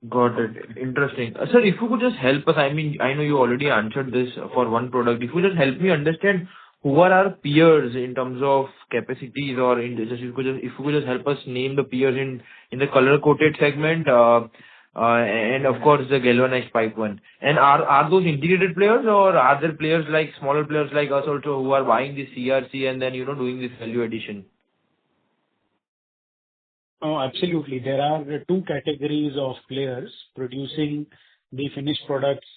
Got it. Interesting. Sir, if you could just help us, I mean, I know you already answered this for one product. If you just help me understand who are our peers in terms of capacities or in just if you could just help us name the peers in the color coated segment, and of course the galvanized pipe one. And are those integrated players or are there players like smaller players like us also who are buying this CRC and then doing this value addition? Oh, absolutely. There are two categories of players producing the finished products,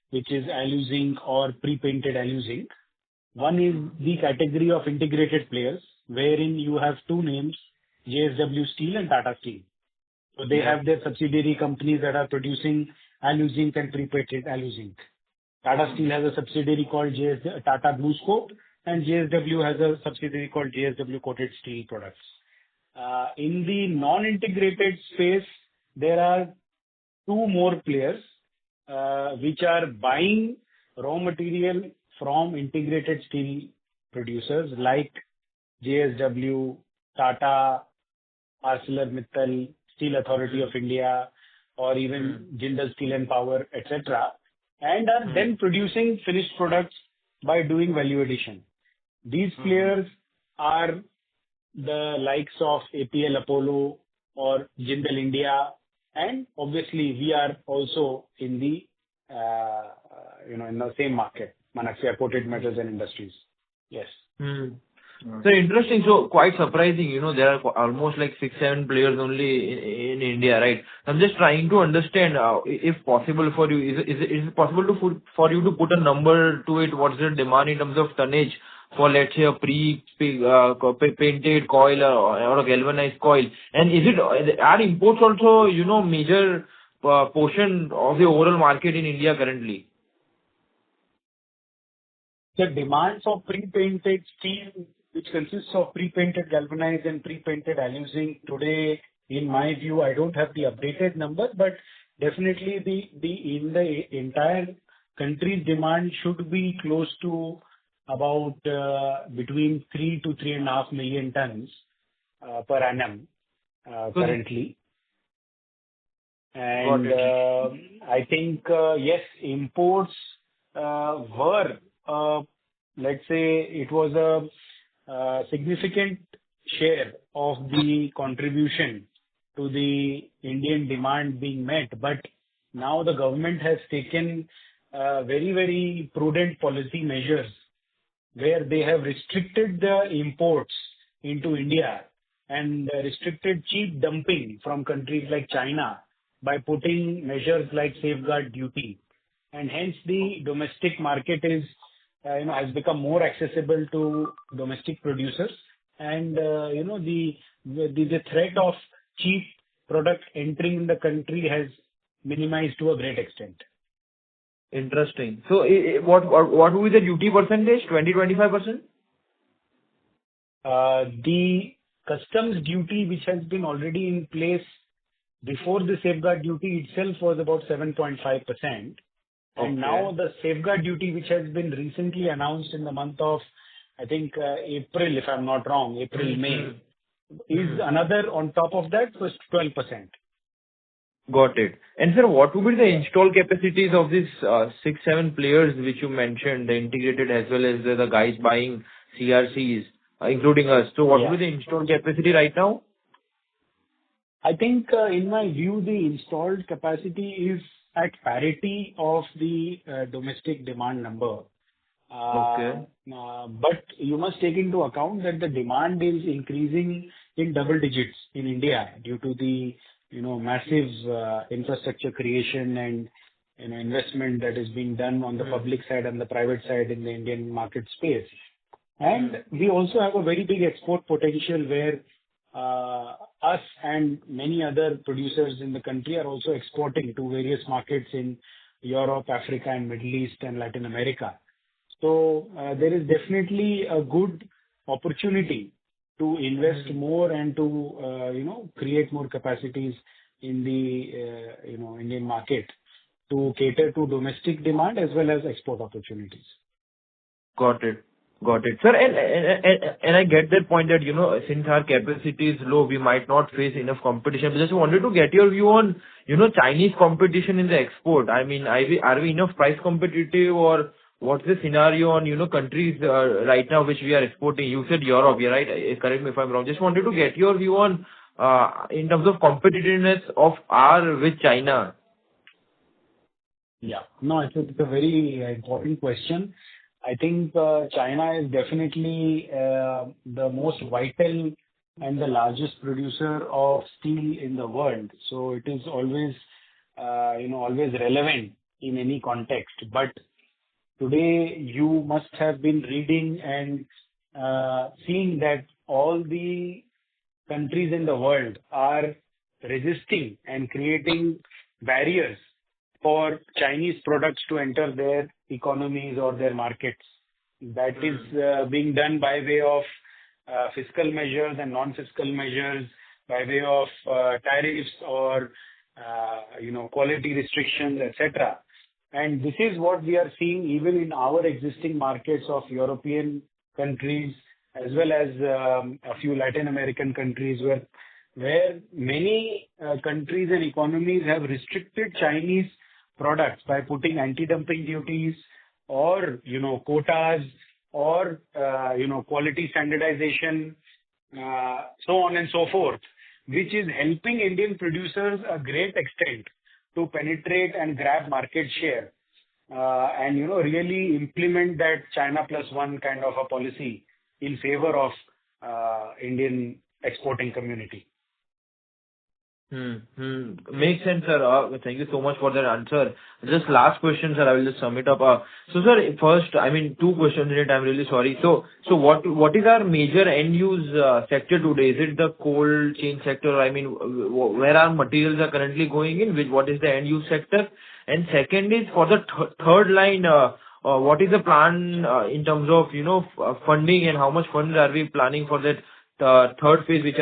which is alu-zinc or pre-painted alu-zinc. One is the category of integrated players, wherein you have two names, JSW Steel and Tata Steel. So they have their subsidiary companies that are producing alu-zinc and pre-painted alu-zinc. Tata Steel has a subsidiary called Tata BlueScope, and JSW has a subsidiary called JSW Coated Steel Products. In the non-integrated space, there are two more players which are buying raw material from integrated steel producers like JSW, Tata, ArcelorMittal, Steel Authority of India, or even Jindal Steel and Power, etc., and are then producing finished products by doing value addition. These players are the likes of APL Apollo or Jindal India, and obviously we are also in the in the same market, Manaksia Coated Metals and Industries. Yes. So interesting. So quite surprising. There are almost like 6-7 players only in India, right? I'm just trying to understand if possible for you. Is it possible for you to put a number to it? What's the demand in terms of tonnage for, let's say, a painted coil or a galvanized coil? And are imports also, major portion of the overall market in India currently? The demand for pre-painted steel, which consists of pre-painted galvanized and pre-painted alu-zinc today, in my view, I don't have the updated number, but definitely in the entire country's demand should be close to about between 3 to 3.5 million tons per annum currently. And I think, yes, imports were, let's say, it was a significant share of the contribution to the Indian demand being met. But now the government has taken very, very prudent policy measures where they have restricted the imports into India and restricted cheap dumping from countries like China by putting measures like safeguard duty. And hence the domestic market has become more accessible to domestic producers. And, the threat of cheap product entering in the country has minimized to a great extent. Interesting. So what will be the duty percentage? 20-25%? The customs duty, which has been already in place before the safeguard duty itself, was about 7.5%. And now the safeguard duty, which has been recently announced in the month of, I think, April, if I'm not wrong, May, is another on top of that was 12%. Got it. And sir, what would be the install capacities of these 6-7 players which you mentioned, the integrated as well as the guys buying CRCs, including us? So what would be the install capacity right now? I think, in my view, the installed capacity is at parity of the domestic demand number. But you must take into account that the demand is increasing in double digits in India due to the massive infrastructure creation and investment that is being done on the public side and the private side in the Indian market space. And we also have a very big export potential where us and many other producers in the country are also exporting to various markets in Europe, Africa, and Middle East and Latin America. So there is definitely a good opportunity to invest more and to create more capacities in the Indian market to cater to domestic demand as well as export opportunities. Got it. Got it. Sir, and I get that point that, since our capacity is low, we might not face enough competition. But just wanted to get your view on, Chinese competition in the export. I mean, are we enough price competitive, or what's the scenario on, countries right now which we are exporting? You said Europe, yeah, right? Correct me if I'm wrong. Just wanted to get your view on, in terms of competitiveness of our with China. Yeah. No, it's a very important question. I think China is definitely the most vital and the largest producer of steel in the world. So it is always, always relevant in any context. But today you must have been reading and seeing that all the countries in the world are resisting and creating barriers for Chinese products to enter their economies or their markets. That is being done by way of fiscal measures and non-fiscal measures, by way of tariffs or quality restrictions, etc. And this is what we are seeing even in our existing markets of European countries as well as a few Latin American countries where many countries and economies have restricted Chinese products by putting anti-dumping duties or, quotas or, quality standardization, so on and so forth, which is helping Indian producers a great extent to penetrate and grab market share and, really implement that China plus one kind of a policy in favor of Indian exporting community. Makes sense, sir. Thank you so much for that answer. Just last question, sir. I will just sum it up. So, sir, first, I mean, two questions in it. I'm really sorry. So what is our major end use sector today? Is it the cold chain sector? I mean, where our materials are currently going in? What is the end use sector? And second is for the third line. What is the plan in terms of funding, and how much funds are we planning for that third phase, which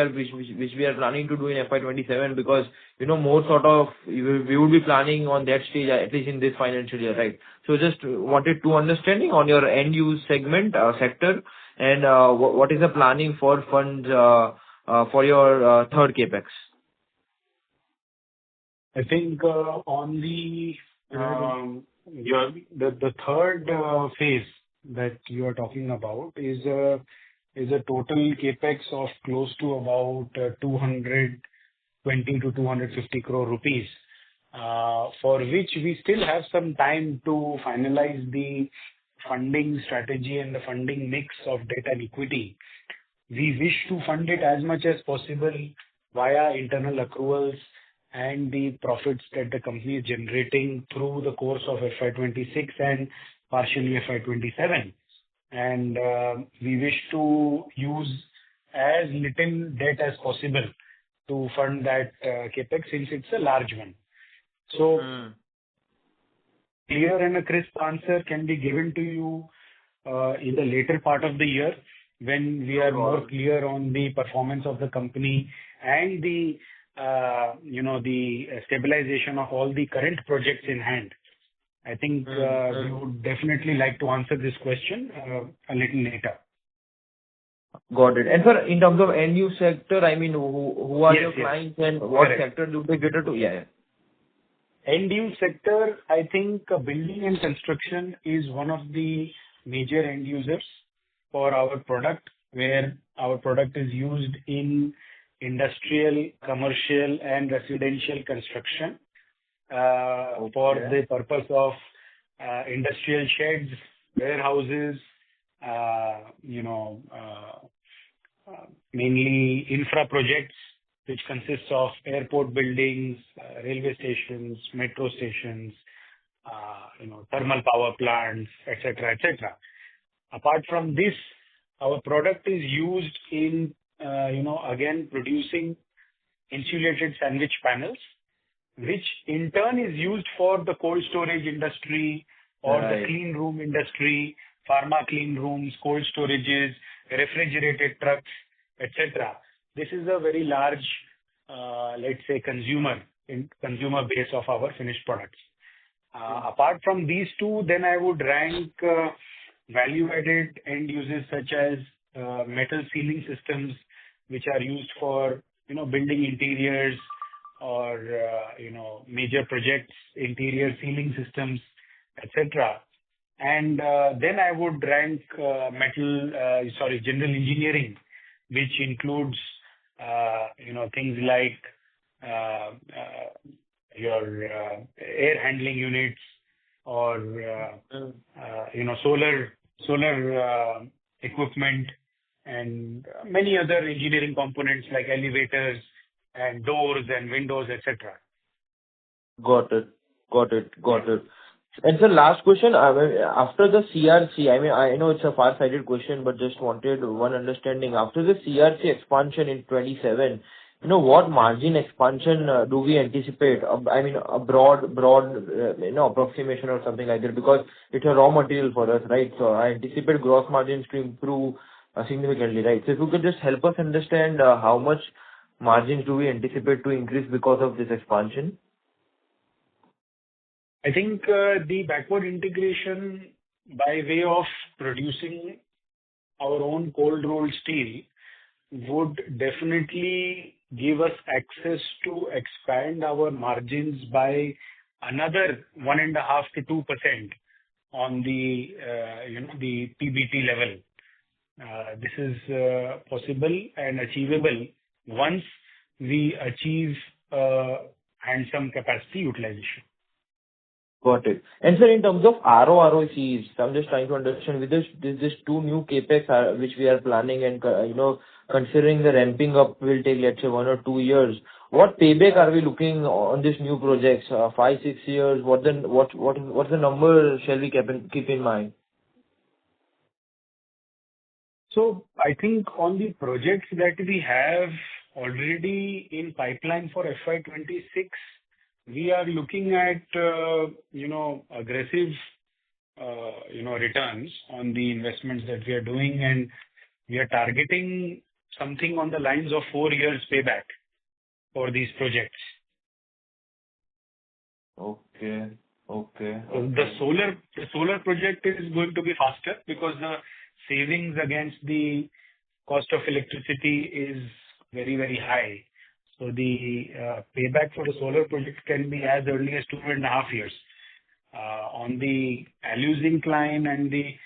we are planning to do in FY27? Because more sort of we would be planning on that stage at least in this financial year, right? So just wanted to understanding on your end use segment sector, and what is the planning for funds for your third capex? I think on the third phase that you are talking about is a total capex of close to about 220 to 250 crore rupees, for which we still have some time to finalize the funding strategy and the funding mix of debt and equity. We wish to fund it as much as possible via internal accruals and the profits that the company is generating through the course of FY26 and partially FY27. And we wish to use as little debt as possible to fund that capex since it's a large one. So, clear and a crisp answer can be given to you in the later part of the year when we are more clear on the performance of the company and the the stabilization of all the current projects in hand. I think we would definitely like to answer this question a little later. Got it. And sir, in terms of end use sector, I mean, who are your clients and what sector do they cater to? Yeah. End use sector, I think building and construction is one of the major end users for our product, where our product is used in industrial, commercial and residential construction for the purpose of industrial sheds, warehouses, mainly infra projects, which consists of airport buildings, railway stations, metro stations, thermal power plants, etc., etc. Apart from this, our product is used in, again, producing insulated sandwich panels, which in turn is used for the cold storage industry or the clean room industry pharma clean rooms, cold storages, refrigerated trucks, etc. This is a very large, let's say, consumer base of our finished products. Apart from these two, then I would rank value-added end uses such as metal ceiling systems, which are used for building interiors or major projects, interior ceiling systems, etc. And then I would rank general engineering, which includes things like your air handling units or solar equipment and many other engineering components like elevators and doors and windows, etc. Got it. Got it. Got it. And sir, last question. After the CRC, I know it's a far-sighted question, but just wanted one understanding. After the CRC expansion in 27, what margin expansion do we anticipate? A broad approximation or something like that, because it's a raw material for us, right? So I anticipate gross margins to improve significantly, right? So if you could just help us understand how much margins do we anticipate to increase because of this expansion? I think the backward integration by way of producing our own cold rolled steel would definitely give us access to expand our margins by another 1.5 to 2% on the the PBT level. This is possible and achievable once we achieve handsome capacity utilization. Got it. And sir, in terms of ROCs, I'm just trying to understand with this two new capex which we are planning and considering the ramping up will take, let's say, 1 or 2 years. What payback are we looking on these new projects? 5, 6 years? What's the number shall we keep in mind? So I think on the projects that we have already in pipeline for FY26, we are looking at aggressive returns on the investments that we are doing, and we are targeting something on the lines of 4 years payback for these projects. Okay. So the solar project is going to be faster because the savings against the cost of electricity is very, very high. So the payback for the solar project can be as early as 2.5 years. On the alu zinc line and the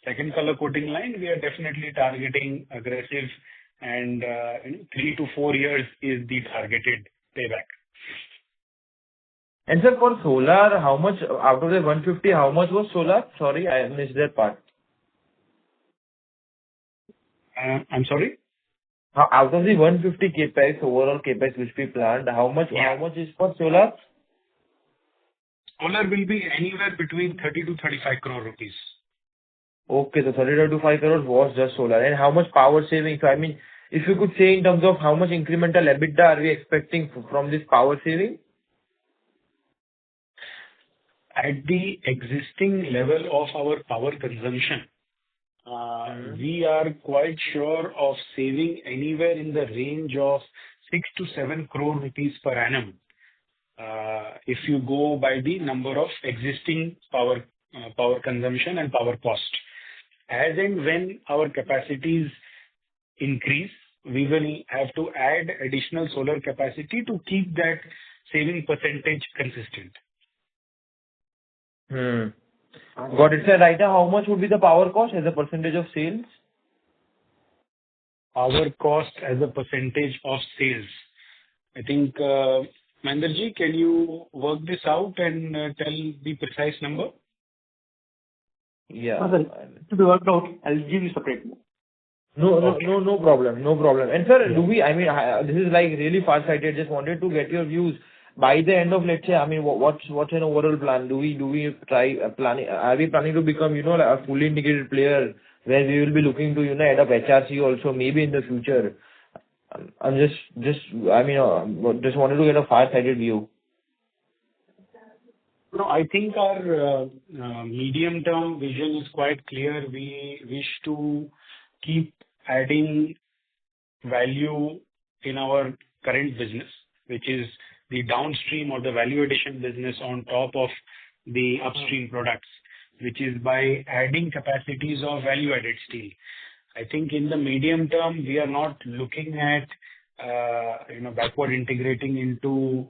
second color coating line, we are definitely targeting aggressive, and 3 to 4 years is the targeted payback. And sir, for solar, how much out of the 150, how much was solar? Sorry, I missed that part. I'm sorry? Out of the 150 capex, overall capex which we planned, how much is for solar? Solar will be anywhere between 30 to 35 crore rupees. Okay, so 30 to 5 crores was just solar. And how much power saving? So if you could say in terms of how much incremental EBITDA are we expecting from this power saving? At the existing level of our power consumption, we are quite sure of saving anywhere in the range of 6 to 7 crore rupees per annum. If you go by the number of existing power consumption and power cost. As and when our capacities increase, we will have to add additional solar capacity to keep that saving percentage consistent. Got it, sir. Right now, how much would be the power cost as a percentage of sales? Power cost as a percentage of sales. I think, Mandarji, can you work this out and tell the precise number? Yeah. To be worked out, I'll give you separate. No problem. And sir, this is like really far-sighted. Just wanted to get your views. By the end of, let's say, what's an overall plan? Are we planning to become, a fully integrated player where we will be looking to, add up HRC also maybe in the future? I'm just wanted to get a far-sighted view. No, I think our medium-term vision is quite clear. We wish to keep adding value in our current business, which is the downstream or the value addition business on top of the upstream products, which is by adding capacities of value-added steel. I think in the medium term, we are not looking at backward integrating into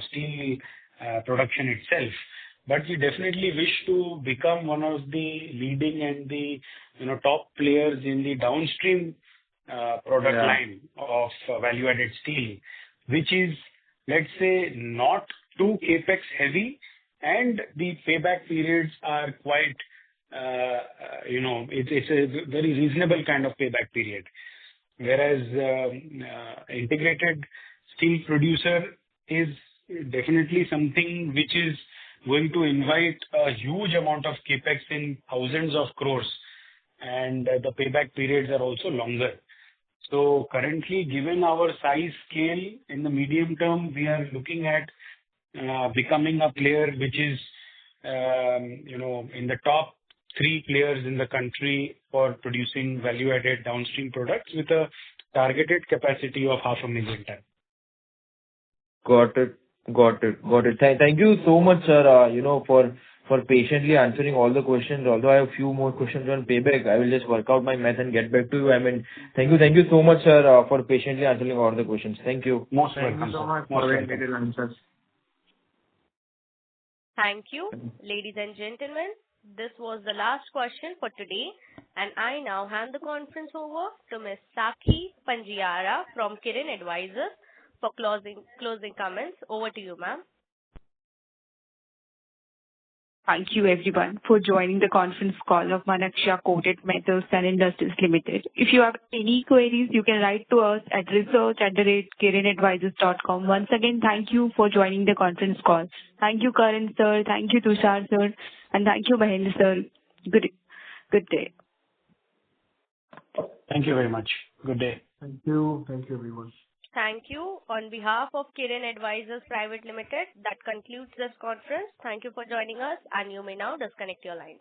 steel production itself. But we definitely wish to become one of the leading and the top players in the downstream product line of value-added steel, which is, let's say, not too capex heavy, and the payback periods are quite, it's a very reasonable kind of payback period. Whereas integrated steel producer is definitely something which is going to invite a huge amount of capex in thousands of crores, and the payback periods are also longer. So currently, given our size scale in the medium term, we are looking at becoming a player which is, in the top 3 players in the country for producing value-added downstream products with a targeted capacity of 500,000 tons. Got it. Thank you so much, sir, for patiently answering all the questions. Although I have a few more questions on payback, I will just work out my math and get back to you. I mean, thank you so much, sir, for patiently answering all the questions. Thank you. Most Thank welcome, you so sir. much Most for the welcome. detailed answers. Thank you, ladies and gentlemen. This was the last question for today, and I now hand the conference over to Ms. Sakhi Panjiara from Kirin Advisors for closing comments. Over to you, ma'am. Thank you everyone for joining the conference call of Manaksia Coated Metals and Industries Limited. If you have any queries, you can write to us at research@kirinadvisors.com. Once again, thank you for joining the conference call. Thank you, Karan sir. Thank you, Tushar sir. And thank you, Mahendra sir. Good day. Thank you very much. Good day. Thank you everyone. Thank you. On behalf of Kirin Advisors Private Limited, that concludes this conference. Thank you for joining us, and you may now disconnect your lines.